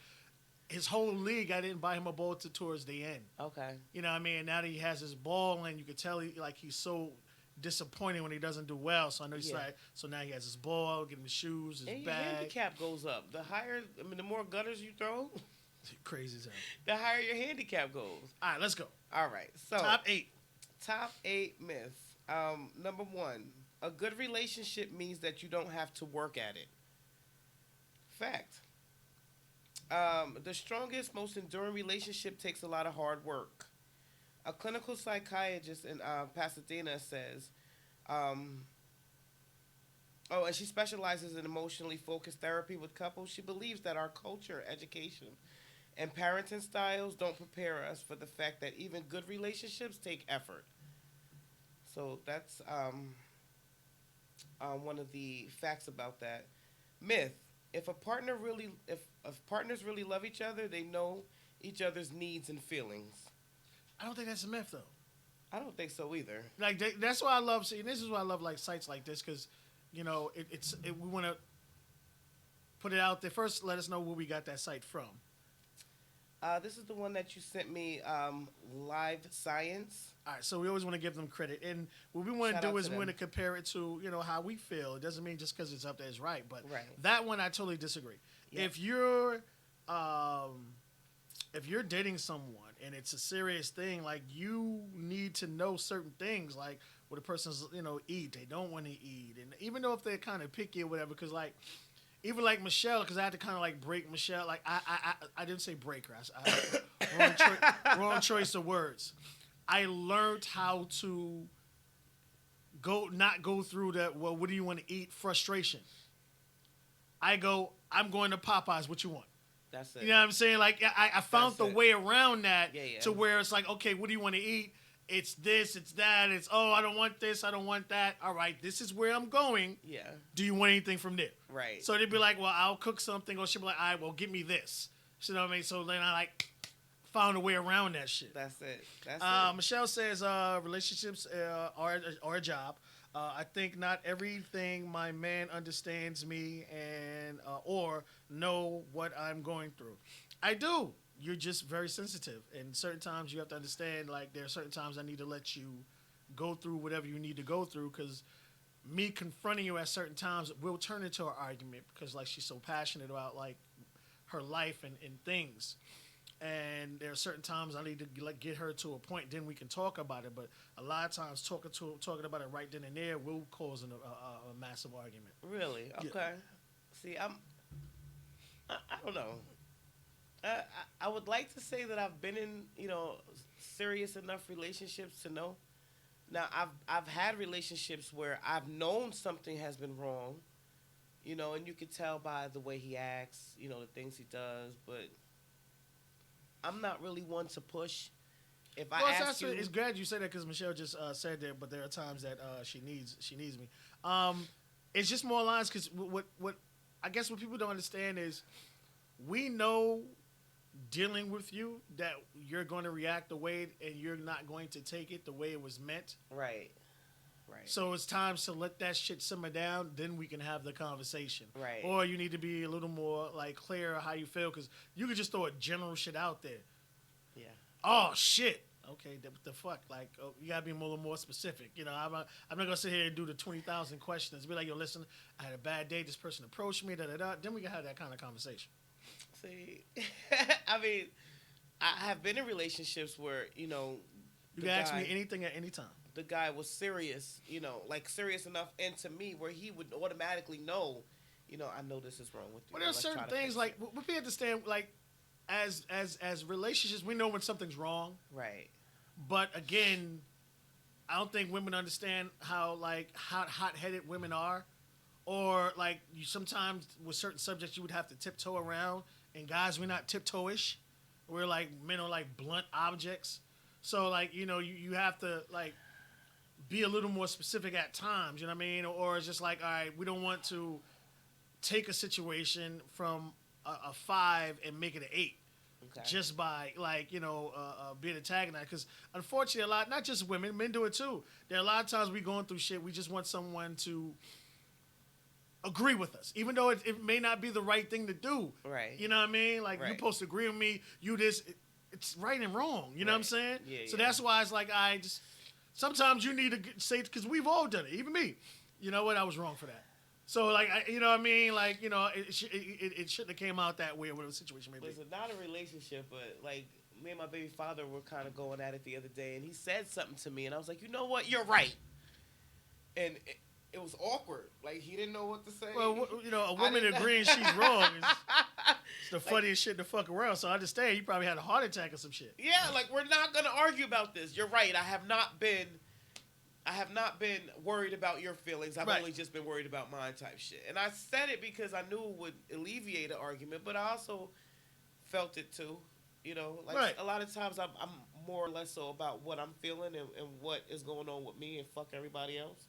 S2: his whole league, I didn't buy him a ball towards the end.
S1: Okay.
S2: You know what I mean? And now that he has his ball, and you could tell he's so disappointed when he doesn't do well. So I know he's like, so now he has his ball, get him his shoes, his
S1: And your
S2: bag.
S1: handicap goes up. The more gutters you throw,
S2: Crazy as hell.
S1: the higher your handicap goes.
S2: All right, let's go.
S1: All right. So
S2: Top
S1: 8 myths. Number 1, a good relationship means that you don't have to work at it. Fact. The strongest, most enduring relationship takes a lot of hard work. A clinical psychiatrist in Pasadena says, and she specializes in emotionally focused therapy with couples. She believes that our culture, education, and parenting styles don't prepare us for the fact that even good relationships take effort. So that's one of the facts about that. Myth: if partners really love each other, they know each other's needs and feelings.
S2: I don't think that's a myth though.
S1: I don't think so either.
S2: Like that's why I love seeing. This is why I love like sites like this because, we want to put it out there first. Let us know where we got that site from.
S1: This is the one that you sent me, Live Science.
S2: All right, so we always want to give them credit, and what we want
S1: Shout
S2: to
S1: out
S2: do is
S1: to
S2: we want
S1: them.
S2: to compare it to how we feel. It doesn't mean just because it's up there is right, but
S1: Right.
S2: that one I totally disagree.
S1: Yep.
S2: If you're dating someone and it's a serious thing, like you need to know certain things, like what a person's eat, they don't want to eat, and even though if they're kind of picky or whatever, because like even like Michelle, because I had to kind of like break Michelle. Like I didn't say break her. Wrong choice of words. I learned how to not go through that. Well, what do you want to eat? Frustration. I'm going to Popeyes. What you want?
S1: That's it.
S2: You know what I'm saying? Like I found
S1: That's
S2: the
S1: it.
S2: way around that
S1: Yeah.
S2: to where it's like, okay, what do you want to eat? It's this, it's that, it's I don't want this, I don't want that. All right, this is where I'm going.
S1: Yeah.
S2: Do you want anything from there?
S1: Right.
S2: So they'd be like, well, I'll cook something, or she'd be like, all right, well, give me this. You know what I mean? So then I like found a way around that shit.
S1: That's it. That's it.
S2: Michelle says relationships are a job. I think not everything my man understands me and or know what I'm going through. I do. You're just very sensitive, and certain times you have to understand. Like there are certain times I need to let you go through whatever you need to go through, because me confronting you at certain times will turn into an argument because like she's so passionate about like her life and things. And there are certain times I need to like get her to a point, then we can talk about it. But a lot of times talking about it right then and there will cause a massive argument.
S1: Really?
S2: Yeah.
S1: Okay. See, I don't know. I would like to say that I've been in, serious enough relationships to know. Now, I've had relationships where I've known something has been wrong, and you could tell by the way he acts, the things he does, but I'm not really one to push. If I ask you,
S2: it's glad you said that because Michelle just said that, but there are times that she needs me. It's just more lines because what I guess what people don't understand is we know dealing with you that you're going to react the way and you're not going to take it the way it was meant.
S1: right.
S2: So it's time to let that shit simmer down. Then we can have the conversation.
S1: Right.
S2: Or you need to be a little more like clear how you feel because you could just throw a general shit out there.
S1: Yeah.
S2: Oh shit. Okay, what the fuck? Like, you gotta be a little more specific. I'm not gonna sit here and do the 20,000 questions. Be like, yo, listen, I had a bad day. This person approached me. Da da da. Then we can have that kind of conversation.
S1: See, I mean, I have been in relationships where
S2: you can ask me anything at any time.
S1: The guy was serious, like serious enough, and to me, where he would automatically know, I know this is wrong with you.
S2: Well, there's certain things like we understand, like as relationships, we know when something's wrong.
S1: Right.
S2: But again, I don't think women understand how like hot-headed women are, or like you sometimes with certain subjects you would have to tiptoe around, and guys we're not tiptoe-ish. We're like men are like blunt objects. So like you have to like be a little more specific at times. You know what I mean? Or it's just like, all right, we don't want to take a situation from a 5 and make it an 8.
S1: Okay.
S2: Just by like being antagonized, because unfortunately not just women, men do it too. There are a lot of times we going through shit. We just want someone to agree with us, even though it may not be the right thing to do.
S1: Right.
S2: You know what I mean? Like
S1: Right.
S2: you're supposed to agree with me. It's right and wrong. You know what I'm saying?
S1: Yeah,
S2: so
S1: yeah.
S2: that's why it's like I just sometimes you need to say, because we've all done it, even me. You know what? I was wrong for that. So like you know what I mean? Like it shouldn't have came out that way or whatever the situation may be.
S1: Listen, not a relationship, but like me and my baby father were kind of going at it the other day, and he said something to me, and I was like, you know what? You're right. And it was awkward. Like he didn't know what to say.
S2: Well, a woman agreeing she's wrong is it's the funniest shit in the fucking world. So I understand you probably had a heart attack or some shit.
S1: Yeah, like we're not gonna argue about this. You're right. I have not been worried about your feelings. I've
S2: Right.
S1: only just been worried about mine type shit. And I said it because I knew it would alleviate an argument, but I also felt it too. Like
S2: Right.
S1: a lot of times I'm more or less so about what I'm feeling and what is going on with me and fuck everybody else.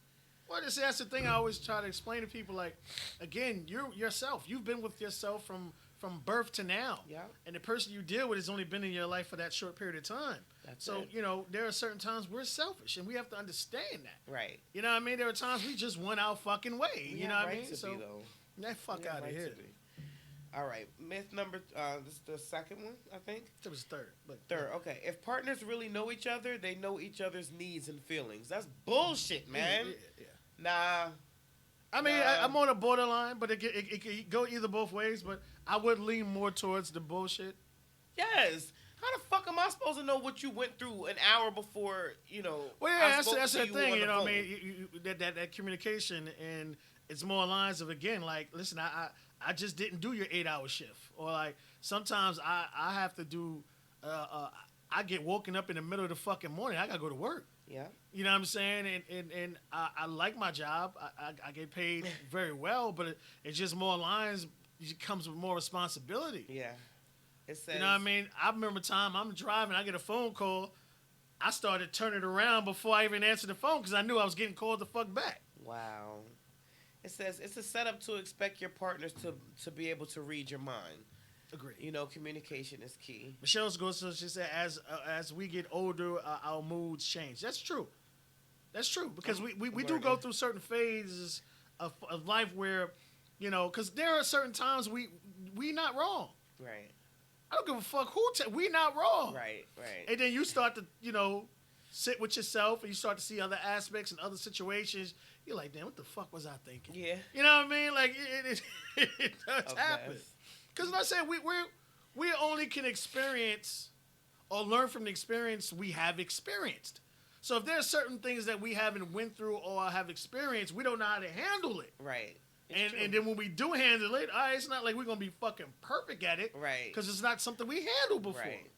S2: Well, that's the thing I always try to explain to people. Like, again, you're yourself. You've been with yourself from birth to now.
S1: Yeah.
S2: And the person you deal with has only been in your life for that short period of time.
S1: That's
S2: so,
S1: it.
S2: there are certain times we're selfish, and we have to understand that.
S1: Right.
S2: You know what I mean? There are times we just want our fucking way.
S1: We
S2: You know
S1: have
S2: what I
S1: right
S2: mean?
S1: to
S2: So,
S1: be, though.
S2: that fuck
S1: We have
S2: out of
S1: right
S2: here.
S1: to be. All right. Myth number, this is the second one, I think.
S2: That was third. But
S1: Third, okay. If partners really know each other, they know each other's needs and feelings. That's bullshit, man.
S2: Yeah.
S1: Nah.
S2: I mean, I'm on a borderline, but it could go either both ways. But I would lean more towards the bullshit.
S1: Yes. How the fuck am I supposed to know what you went through an hour before,
S2: Well, yeah,
S1: I spoke
S2: that's
S1: to
S2: the
S1: you
S2: thing.
S1: on
S2: You
S1: the
S2: know, what I
S1: phone?
S2: mean, that communication, and it's more lines of again, like, listen, I just didn't do your 8-hour shift, or like sometimes I have to do, I get woken up in the middle of the fucking morning. I gotta go to work.
S1: Yeah.
S2: You know what I'm saying? And I like my job. I get paid very well, but it's just more lines. It comes with more responsibility.
S1: Yeah. It says,
S2: You know what I mean? I remember time I'm driving, I get a phone call. I started turning around before I even answered the phone because I knew I was getting called the fuck back.
S1: Wow. It says it's a setup to expect your partners to be able to read your mind.
S2: Agree.
S1: Communication is key.
S2: Michelle's goes so she said as we get older, our moods change. That's true. That's true because we do go through certain phases of life where, because there are certain times we not wrong.
S1: Right.
S2: I don't give a fuck we not wrong.
S1: Right.
S2: And then you start to sit with yourself and you start to see other aspects and other situations. You're like, damn, what the fuck was I thinking?
S1: Yeah.
S2: You know what I mean? Like it does
S1: A
S2: happen.
S1: mess.
S2: Because I said we only can experience or learn from the experience we have experienced. So if there are certain things that we haven't went through or have experienced, we don't know how to handle it.
S1: Right.
S2: And then when we do handle it, all right, it's not like we're going to be fucking perfect at it.
S1: Right.
S2: Because it's not something we handled before.
S1: Right.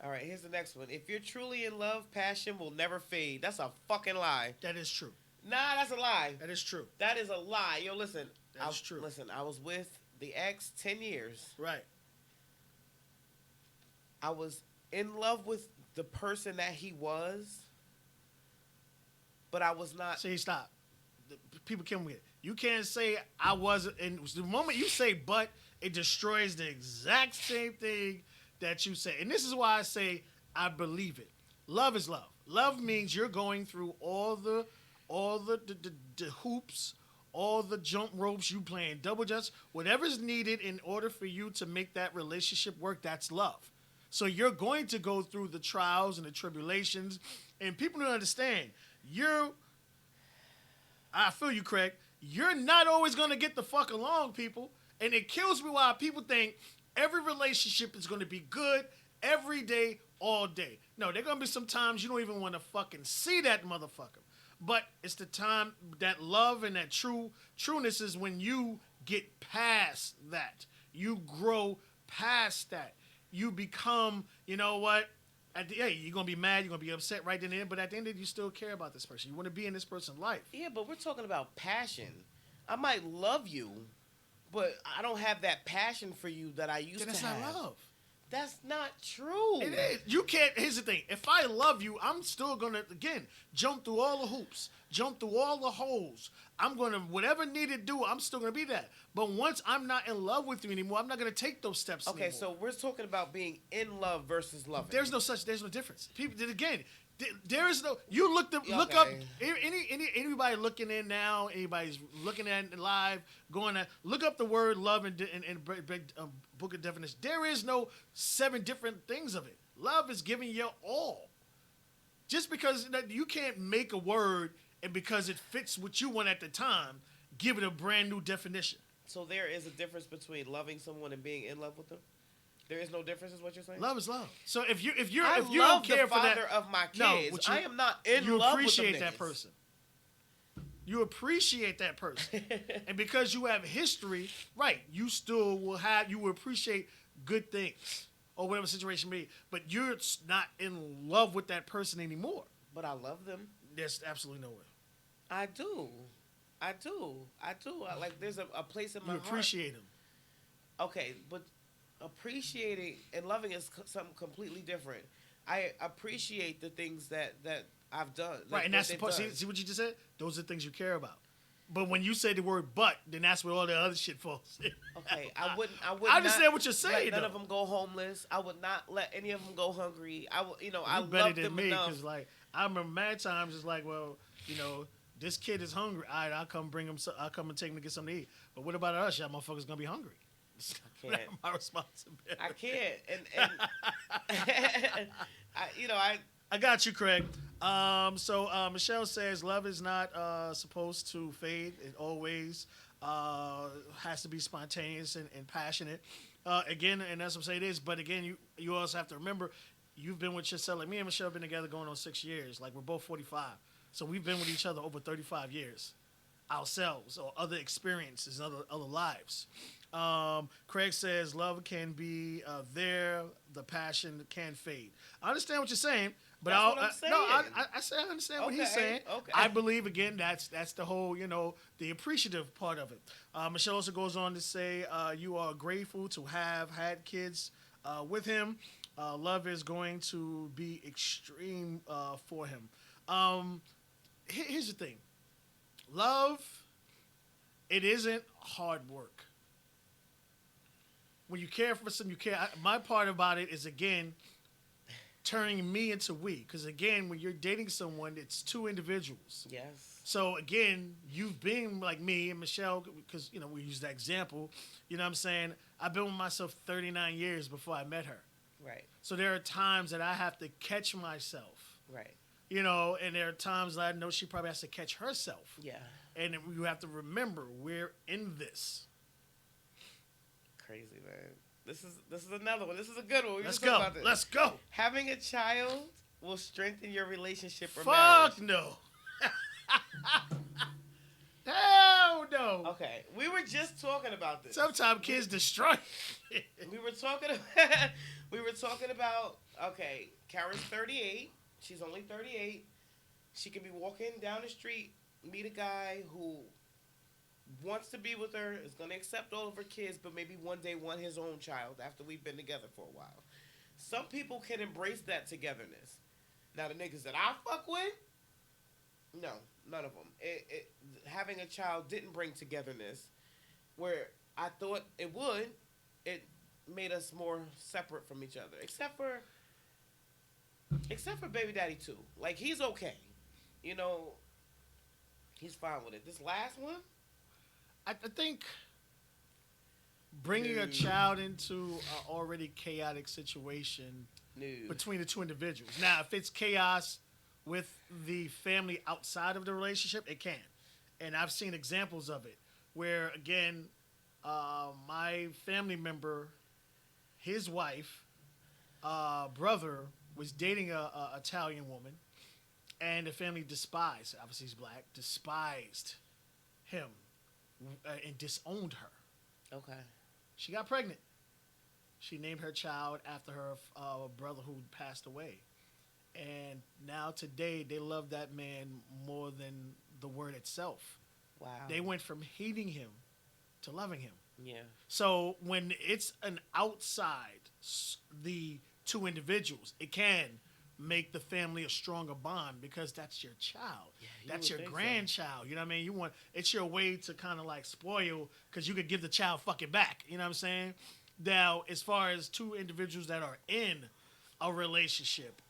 S1: All right, here's the next one. If you're truly in love, passion will never fade. That's a fucking lie.
S2: That is true.
S1: Nah, that's a lie.
S2: That is true.
S1: That is a lie. Yo, listen.
S2: That's true.
S1: Listen, I was with the ex 10 years.
S2: Right.
S1: I was in love with the person that he was, but I was not.
S2: See, stop. People can get it. You can't say I wasn't. And the moment you say but, it destroys the exact same thing that you say. And this is why I say I believe it. Love is love. Love means you're going through all the hoops, all the jump ropes, you playing double jumps, whatever's needed in order for you to make that relationship work, that's love. So you're going to go through the trials and the tribulations, and people don't understand. I feel you, Craig. You're not always going to get the fuck along, people. And it kills me why people think every relationship is going to be good every day, all day. No, there going to be some times you don't even want to fucking see that motherfucker. But it's the time that love and that trueness is when you get past that. You grow past that. You become, you know what? You're going to be mad, you're going to be upset right then and there, but at the end of it, you still care about this person. You want to be in this person's life.
S1: Yeah, but we're talking about passion. I might love you, but I don't have that passion for you that I used to have.
S2: That's not love.
S1: That's not true.
S2: It is. You can't. Here's the thing. If I love you, I'm still going to, again, jump through all the hoops, jump through all the holes. I'm going to, whatever needed to do, I'm still going to be that. But once I'm not in love with you anymore, I'm not going to take those steps anymore.
S1: Okay, so we're talking about being in love versus loving.
S2: There's no difference. People, again, there is no, you look up, anybody looking in now, anybody's looking at it live, look up the word love and book of definition. There is no 7 different things of it. Love is giving your all. Just because you can't make a word and because it fits what you want at the time, give it a brand new definition.
S1: So there is a difference between loving someone and being in love with them? There is no difference, is what you're saying?
S2: Love is love. So if you
S1: I
S2: don't care
S1: the
S2: for that,
S1: father of my kids. I am not in love with them.
S2: You appreciate that person. You appreciate that person, and because you have history, right? You still will have. You will appreciate good things or whatever situation may be, but you're not in love with that person anymore.
S1: But I love them.
S2: There's absolutely no way.
S1: I do. Like there's a place in my heart.
S2: You appreciate them.
S1: Okay, but appreciating and loving is something completely different. I appreciate the things that I've done.
S2: Right, and that's the part. See what you just said? Those are the things you care about. But when you say the word "but," then that's where all the other shit falls.
S1: Okay, I wouldn't.
S2: I understand what you're saying.
S1: None of them go homeless. I would not let any of them go hungry. I would, I love
S2: better
S1: them
S2: than me
S1: enough.
S2: because, like, I remember mad times. It's like, well, this kid is hungry. All right, I'll come bring him. I'll come and take him to get something to eat. But what about us? Y'all motherfuckers gonna be hungry.
S1: I can't.
S2: My responsibility.
S1: I can't. And
S2: I got you, Craig. So Michelle says love is not supposed to fade. It always has to be spontaneous and passionate. Again, and that's what I'm saying it is. But again, you also have to remember, you've been with Michelle. Like me and Michelle have been together going on 6 years. Like we're both 45. So we've been with each other over 35 years. Ourselves or other experiences, other lives. Craig says love can be there, the passion can fade. I understand what you're saying, but
S1: that's what I'm saying.
S2: I understand what he's saying.
S1: Okay.
S2: I believe again that's the whole the appreciative part of it. Michelle also goes on to say you are grateful to have had kids with him. Love is going to be extreme for him. Here's the thing. Love, it isn't hard work. When you care for someone, you care. My part about it is, again, turning me into we. Because, again, when you're dating someone, it's 2 individuals.
S1: Yes.
S2: So, again, you've been like me and Michelle, because, we use that example. You know what I'm saying? I've been with myself 39 years before I met her.
S1: Right.
S2: So there are times that I have to catch myself.
S1: Right.
S2: And there are times that I know she probably has to catch herself.
S1: Yeah.
S2: And you have to remember, we're in this.
S1: crazy, man. This is another one. This is a good one. We
S2: Let's
S1: just talked
S2: go.
S1: about this.
S2: Let's go.
S1: Having a child will strengthen your relationship or
S2: Fuck
S1: marriage.
S2: no. Hell no.
S1: Okay, we were just talking about this.
S2: Sometimes kids destroy.
S1: We were talking. We were talking about. Okay, Kara's 38. She's only 38. She could be walking down the street, meet a guy who wants to be with her, is gonna accept all of her kids, but maybe one day want his own child after we've been together for a while. Some people can embrace that togetherness. Now the niggas that I fuck with, no, none of them. Having a child didn't bring togetherness, where I thought it would. It made us more separate from each other, except for baby daddy too. Like, he's okay, you know. He's fine with it. This last one,
S2: I think bringing a child into an already chaotic situation
S1: no.
S2: between the two individuals. Now, if it's chaos with the family outside of the relationship, it can. And I've seen examples of it where, again, my family member, his wife, brother was dating a Italian woman, and the family despised, obviously he's black, despised him and disowned her.
S1: Okay.
S2: She got pregnant. She named her child after her brother who passed away. And now today they love that man more than the word itself.
S1: Wow.
S2: They went from hating him to loving him.
S1: Yeah.
S2: So when it's an outside the two individuals, it can make the family a stronger bond because that's your child.
S1: Yeah,
S2: that's your
S1: would think
S2: grandchild. You know what I mean? It's your way to kind of like spoil because you could give the child fucking back. You know what I'm saying? Now, as far as two individuals that are in a relationship,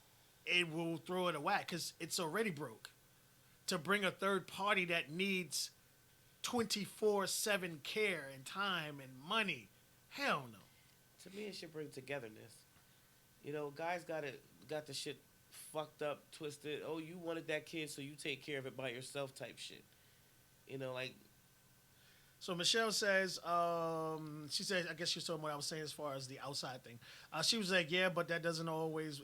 S2: it will throw it a whack because it's already broke. To bring a third party that needs 24/7 care and time and money, hell no.
S1: To me, it should bring togetherness. You know, guys got the shit fucked up, twisted. Oh, you wanted that kid, so you take care of it by yourself type shit. You know, like.
S2: So Michelle says, she said, I guess she's talking about what I was saying as far as the outside thing. She was like, yeah, but it doesn't always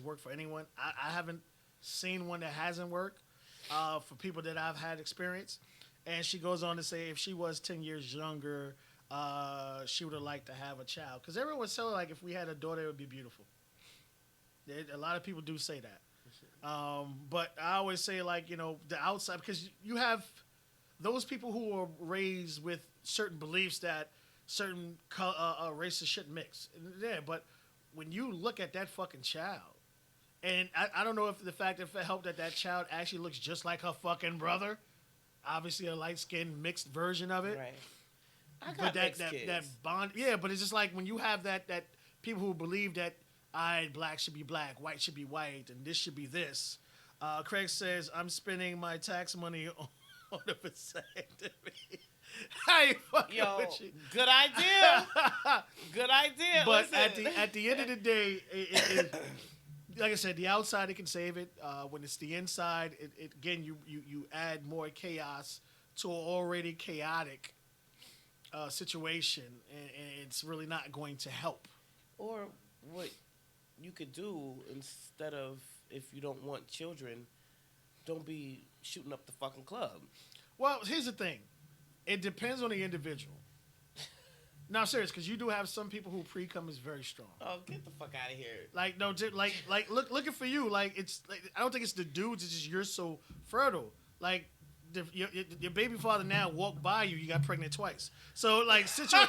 S2: work for anyone. I haven't seen one that hasn't worked for people that I've had experience. And she goes on to say if she was 10 years younger, she would have liked to have a child. Because everyone was saying, like, if we had a daughter, it would be beautiful. A lot of people do say that. But I always say, like, you know, the outside, because you have those people who are raised with certain beliefs that certain races shouldn't mix. Yeah, but when you look at that fucking child, and I don't know if the fact if it helped that child actually looks just like her fucking brother, obviously a light-skinned mixed version of it.
S1: Right. I got
S2: But
S1: mixed
S2: that
S1: kids.
S2: bond, yeah. But it's just like when you have that people who believe that black should be black, white should be white, and this should be this. Craig says, I'm spending my tax money on a vasectomy. I ain't fucking
S1: Yo,
S2: with you.
S1: good idea. Good idea.
S2: But
S1: Listen.
S2: at the end of the day, like I said, the outside it can save it. When it's the inside, it again you add more chaos to an already chaotic situation, and it's really not going to help.
S1: Or what you could do instead of, if you don't want children, don't be shooting up the fucking club.
S2: Well, here's the thing. It depends on the individual. Now, serious, because you do have some people who pre-cum is very strong.
S1: Oh, get the fuck out of here.
S2: Like, no, like looking for you. Like, it's like, I don't think it's the dudes. It's just you're so fertile. Like, your baby father now walked by you. You got pregnant twice. So, like, situations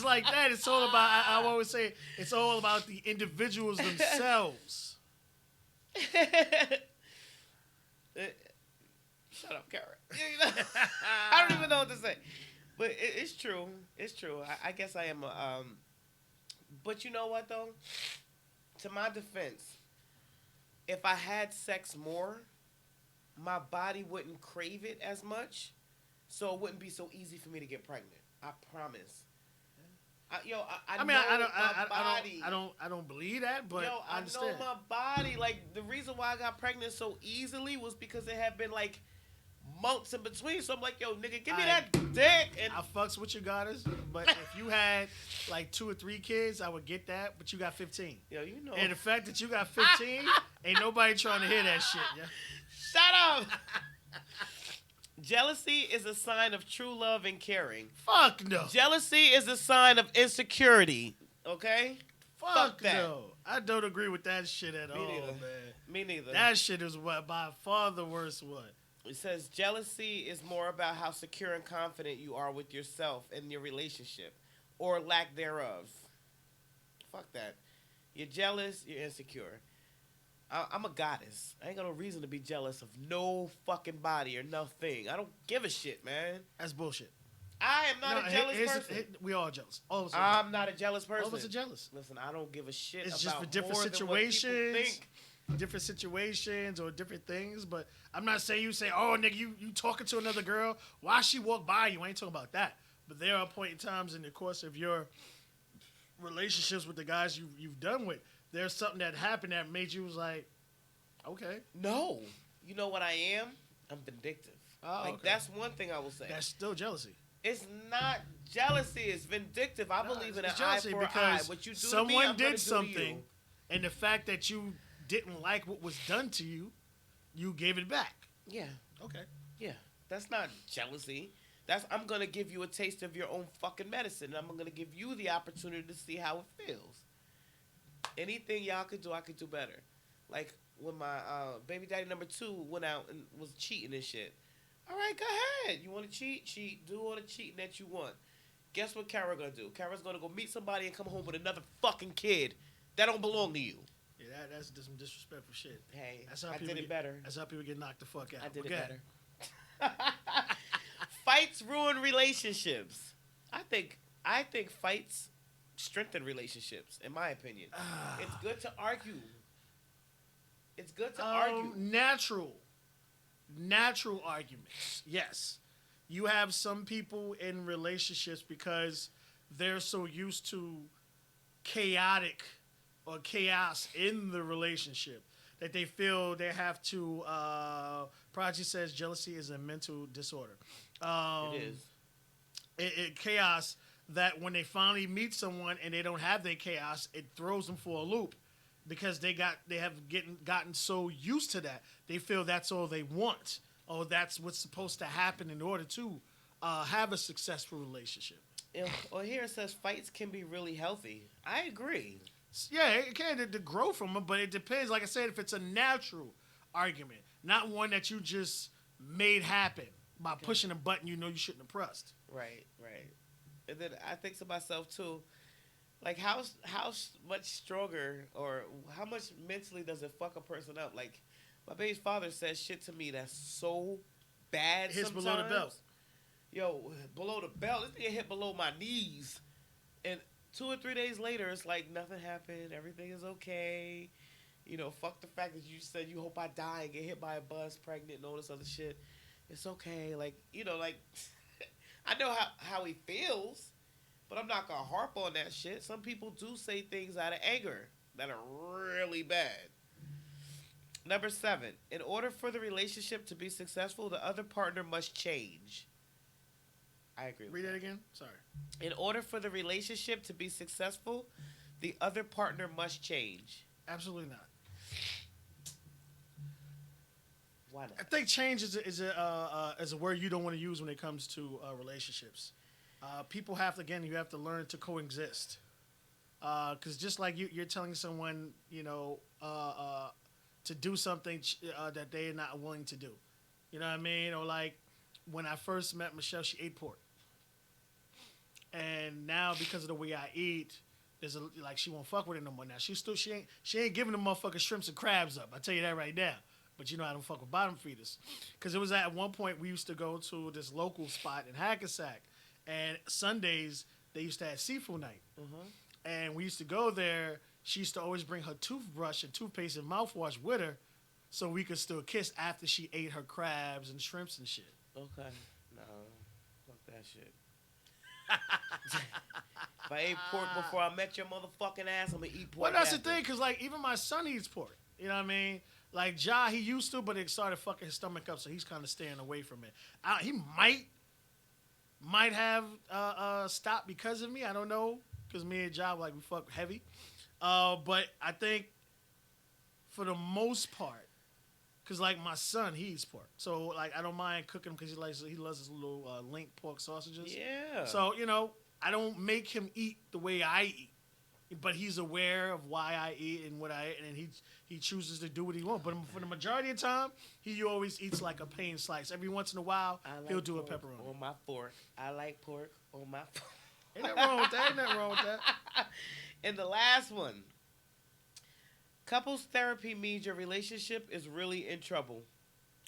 S2: like that. It's all about. I always say it's all about the individuals themselves.
S1: Shut up, Kara. I don't even know what to say. But it's true. It's true. I guess I am a... but you know what, though? To my defense, if I had sex more, my body wouldn't crave it as much, so it wouldn't be so easy for me to get pregnant. I promise. I
S2: mean,
S1: know my body.
S2: I don't believe that, but I understand.
S1: Know my body. Like, the reason why I got pregnant so easily was because it had been, like, months in between. So I'm like, yo, nigga, give me
S2: I-
S1: that dick. And
S2: I fucks with you, goddess. But if you had like 2 or 3 kids, I would get that. But you got 15.
S1: yo, you know,
S2: And the fact that you got 15, ain't nobody trying to hear that shit. Yeah.
S1: shut up. Jealousy is a sign of true love and caring.
S2: Fuck no.
S1: Jealousy is a sign of insecurity. Okay?
S2: Fuck
S1: that.
S2: no. I don't agree with that shit at all,
S1: neither.
S2: man.
S1: Me neither.
S2: That shit is what by far the worst one.
S1: It says jealousy is more about how secure and confident you are with yourself and your relationship, or lack thereof. Fuck that. You're jealous, you're insecure. I'm a goddess. I ain't got no reason to be jealous of no fucking body or nothing. I don't give a shit, man.
S2: That's bullshit.
S1: I am not a jealous person.
S2: We all jealous. All of us are
S1: I'm not a jealous person.
S2: All of us are jealous.
S1: Listen, I don't give a shit
S2: It's
S1: about
S2: just for different
S1: more than what people
S2: situations,
S1: think.
S2: different situations or different things. But I'm not saying you say, oh, nigga, you talking to another girl. Why she walk by you? I ain't talking about that. But there are point in times in the course of your relationships with the guys you've done with, there's something that happened that made you was like, okay.
S1: No. You know what I am? I'm vindictive.
S2: Oh,
S1: like,
S2: okay.
S1: that's one thing I will say.
S2: That's still jealousy.
S1: It's not jealousy. It's vindictive. I believe in an
S2: It's
S1: eye
S2: jealousy
S1: for an eye.
S2: because
S1: What you do to me,
S2: someone
S1: I'm gonna
S2: did
S1: do to
S2: something,
S1: you.
S2: and the fact that you didn't like what was done to you, you gave it back.
S1: Yeah,
S2: Okay.
S1: yeah. That's not jealousy. I'm gonna give you a taste of your own fucking medicine. And I'm gonna give you the opportunity to see how it feels. Anything y'all could do, I could do better. Like when my baby daddy number 2 went out and was cheating and shit. All right, go ahead. You want to cheat? Cheat. Do all the cheating that you want. Guess what Kara gonna do? Kara's gonna go meet somebody and come home with another fucking kid that don't belong to you.
S2: Yeah, that's just some disrespectful shit.
S1: Hey,
S2: That's how
S1: I
S2: people
S1: did it better.
S2: That's how people get knocked the fuck out.
S1: I did
S2: But
S1: it
S2: go ahead.
S1: better. Fights ruin relationships. I think fights strengthen relationships, in my opinion. It's good to argue. It's good to argue.
S2: Natural arguments. Yes. You have some people in relationships because they're so used to chaotic or chaos in the relationship that they feel they have to Prodigy says jealousy is a mental disorder.
S1: It is.
S2: Chaos that when they finally meet someone and they don't have their chaos, it throws them for a loop because they have gotten so used to that. They feel that's all they want, or that's what's supposed to happen in order to have a successful relationship.
S1: Or here it says fights can be really healthy. I agree.
S2: Yeah, it can to grow from them, but it depends. Like I said, if it's a natural argument, not one that you just made happen by pushing a button you know you shouldn't have pressed.
S1: Right. And then I think to myself too, like how much stronger or how much mentally does it fuck a person up? Like my baby's father says shit to me that's so bad.
S2: Hits
S1: sometimes.
S2: below the belt.
S1: Yo, below the belt. This nigga hit below my knees, and 2 or 3 days later, it's like nothing happened. Everything is okay. You know, fuck the fact that you said you hope I die and get hit by a bus, pregnant, and all this other shit. It's okay. Like, you know, like, I know how he feels, but I'm not going to harp on that shit. Some people do say things out of anger that are really bad. Number 7, in order for the relationship to be successful, the other partner must change. I agree with
S2: Read
S1: that.
S2: that again? Sorry.
S1: In order for the relationship to be successful, the other partner must change.
S2: Absolutely not.
S1: Why
S2: I
S1: not?
S2: think change is a word you don't want to use when it comes to relationships. People have to, again, you have to learn to coexist. Because just like you're telling someone, you know, to do something that they're not willing to do. You know what I mean? Or like when I first met Michelle, she ate pork. And now because of the way I eat, like she won't fuck with it no more. Now she ain't giving the motherfucking shrimps and crabs up. I tell you that right now. But you know I don't fuck with bottom feeders. Because it was at one point we used to go to this local spot in Hackensack, and Sundays they used to have seafood night. And we used to go there. She used to always bring her toothbrush and toothpaste and mouthwash with her, so we could still kiss after she ate her crabs and shrimps and shit.
S1: Okay. No. Fuck that shit. If I ate pork before I met your motherfucking ass, I'm going to eat pork
S2: Well, that's
S1: after.
S2: the thing, because like even my son eats pork. You know what I mean? Like Ja, he used to, but it started fucking his stomach up, so he's kind of staying away from it. He might have stopped because of me. I don't know, because me and Ja like we fuck heavy. But I think for the most part, because like my son, he eats pork, so like I don't mind cooking him because he loves his little link pork sausages.
S1: Yeah.
S2: So I don't make him eat the way I eat, but he's aware of why I eat and what I eat, and he chooses to do what he wants. But for the majority of the time, he always eats like a plain slice. Every once in a while, he'll do a pepperoni
S1: on my fork. I like pork on my fork.
S2: Ain't nothing wrong with that. Ain't nothing wrong with that.
S1: And the last one. Couples therapy means your relationship is really in trouble.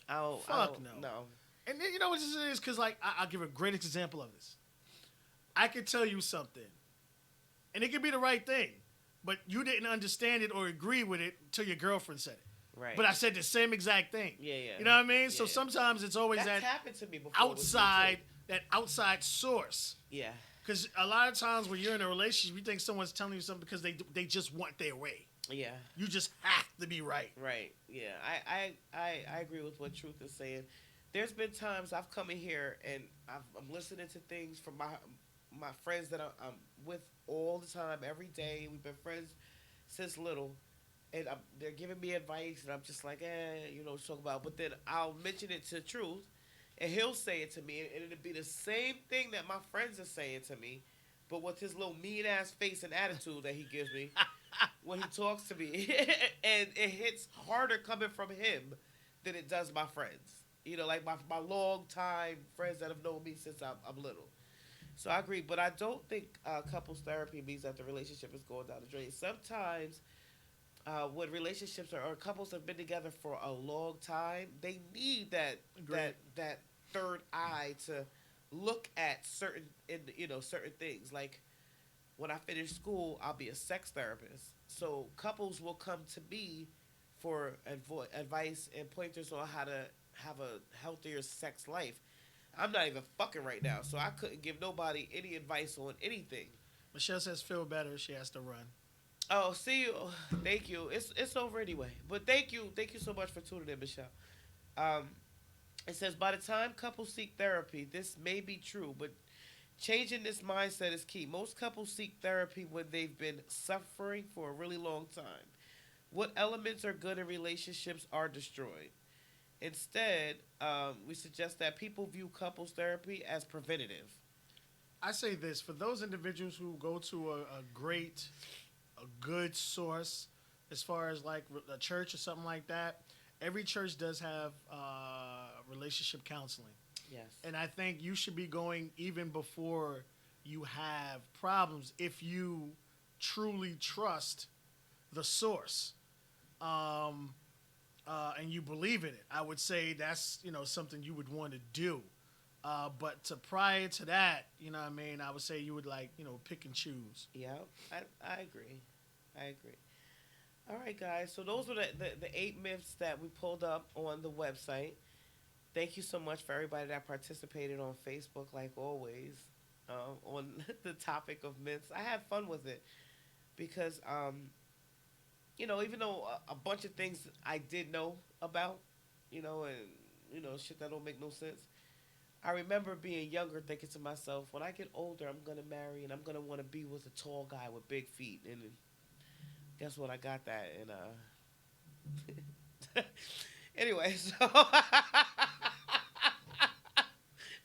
S2: Fuck no. And then, you know what this is? Because, like, I'll give a great example of this. I could tell you something, and it could be the right thing, but you didn't understand it or agree with it until your girlfriend said it.
S1: Right.
S2: But I said the same exact thing.
S1: Yeah.
S2: You know what I mean?
S1: Yeah.
S2: So sometimes it's always
S1: That's
S2: that
S1: happened to me before
S2: outside source.
S1: Yeah.
S2: Because a lot of times when you're in a relationship, you think someone's telling you something because they just want their way.
S1: Yeah.
S2: You just have to be right.
S1: Right. Yeah. I agree with what Truth is saying. There's been times I've come in here and I'm listening to things from my friends that I'm with all the time, every day. We've been friends since little, and they're giving me advice, and I'm just like, talk about. But then I'll mention it to Truth, and he'll say it to me, and it'll be the same thing that my friends are saying to me, but with his little mean ass face and attitude that he gives me when he talks to me, and it hits harder coming from him than it does my friends. Like my long time friends that have known me since I'm little. So I agree, but I don't think couples therapy means that the relationship is going down the drain. Sometimes when relationships or couples have been together for a long time, they need that third eye to look at certain things. Like when I finish school, I'll be a sex therapist. So couples will come to me for advice and pointers on how to have a healthier sex life. I'm not even fucking right now, so I couldn't give nobody any advice on anything.
S2: Michelle says feel better. She has to run.
S1: Oh, see you. Thank you. It's over anyway. But thank you so much for tuning in, Michelle. It says by the time couples seek therapy, this may be true, but changing this mindset is key. Most couples seek therapy when they've been suffering for a really long time. What elements are good in relationships are destroyed. Instead, we suggest that people view couples therapy as preventative.
S2: I say this, for those individuals who go to a good source as far as like a church or something like that, every church does have relationship counseling.
S1: Yes.
S2: And I think you should be going even before you have problems if you truly trust the source. And you believe in it, I would say that's something you would want to do. But prior to that, what I mean, I would say you would pick and choose.
S1: Yeah, I agree. All right, guys. So those were the 8 myths that we pulled up on the website. Thank you so much for everybody that participated on Facebook, like always, on the topic of myths. I had fun with it because even though a bunch of things I did know about, and shit that don't make no sense, I remember being younger thinking to myself, when I get older, I'm going to marry and I'm going to want to be with a tall guy with big feet. And guess what? I got that. And anyway, so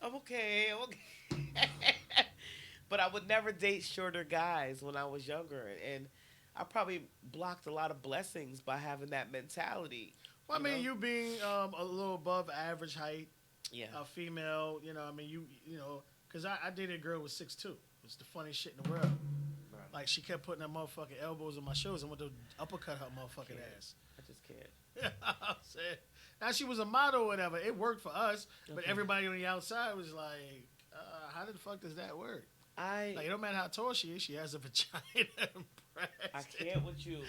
S1: I'm okay. But I would never date shorter guys when I was younger. And I probably blocked a lot of blessings by having that mentality.
S2: Well, I mean, you being a little above average height,
S1: yeah,
S2: a female, I mean, because I dated a girl with 6'2". It's the funniest shit in the world.
S1: Right.
S2: Like, she kept putting her motherfucking elbows on my shoulders and went to uppercut her motherfucking ass.
S1: I just can't.
S2: I'm saying. Now, she was a model or whatever. It worked for us, but everybody on the outside was like, how the fuck does that work? It don't matter how tall she is, she has a vagina.
S1: I can't with you.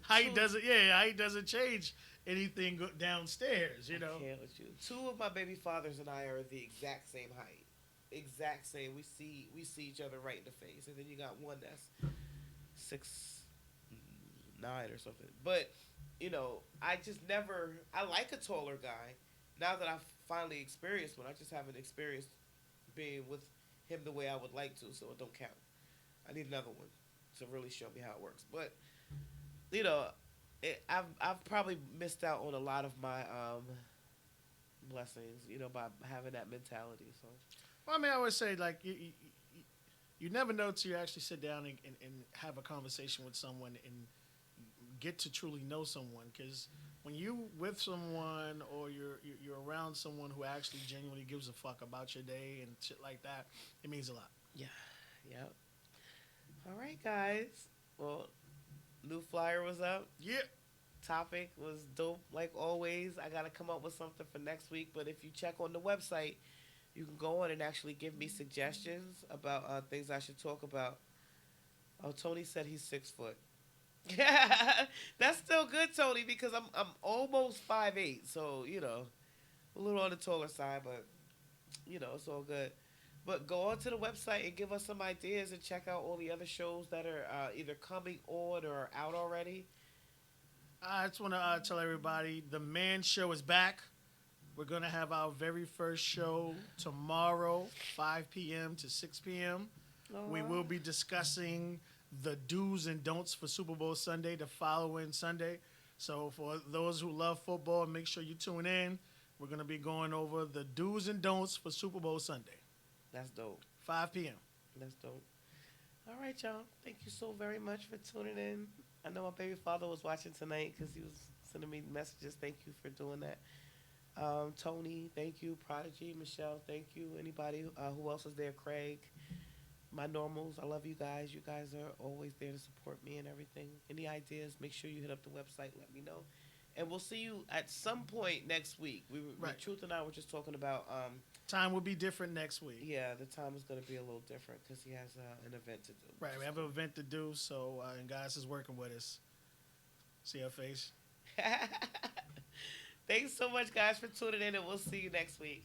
S2: Height doesn't change anything downstairs,
S1: I can't with you. 2 of my baby fathers and I are the exact same height. Exact same. We see each other right in the face. And then you got one that's 9 or something. But I just never. I like a taller guy. Now that I've finally experienced one, I just haven't experienced being with him the way I would like to, so it don't count. I need another one to really show me how it works. But you know, I've probably missed out on a lot of my blessings, by having that mentality. So
S2: Well, I mean, I would say like you never know till you actually sit down and have a conversation with someone and get to truly know someone. Because when you with someone or you're around someone who actually genuinely gives a fuck about your day and shit like that, it means a lot.
S1: yeah, yep. All right, guys. Well, new flyer was up.
S2: Yeah.
S1: Topic was dope like always. I gotta come up with something for next week. But if you check on the website, you can go on and actually give me suggestions about things I should talk about. Oh, Tony said he's 6 foot. That's still good, Tony, because I'm almost 5'8", so a little on the taller side, but it's all good. But go on to the website and give us some ideas and check out all the other shows that are either coming on or out already.
S2: I just want to tell everybody the Man Show is back. We're going to have our very first show tomorrow, 5 p.m. to 6 p.m. We will be discussing the do's and don'ts for Super Bowl Sunday, the following Sunday. So for those who love football, make sure you tune in. We're going to be going over the do's and don'ts for Super Bowl Sunday.
S1: That's dope.
S2: 5 p.m.
S1: That's dope. All right, y'all. Thank you so very much for tuning in. I know my baby father was watching tonight because he was sending me messages. Thank you for doing that. Tony, thank you. Prodigy, Michelle, thank you. Anybody who else is there? Craig, my normals. I love you guys. You guys are always there to support me and everything. Any ideas, make sure you hit up the website. Let me know. And we'll see you at some point next week.
S2: Right.
S1: Truth and I were just talking about...
S2: time will be different next week.
S1: Yeah, the time is going to be a little different because he has an event to do.
S2: Right, we have an event to do, so and guys is working with us. See her face?
S1: Thanks so much, guys, for tuning in, and we'll see you next week.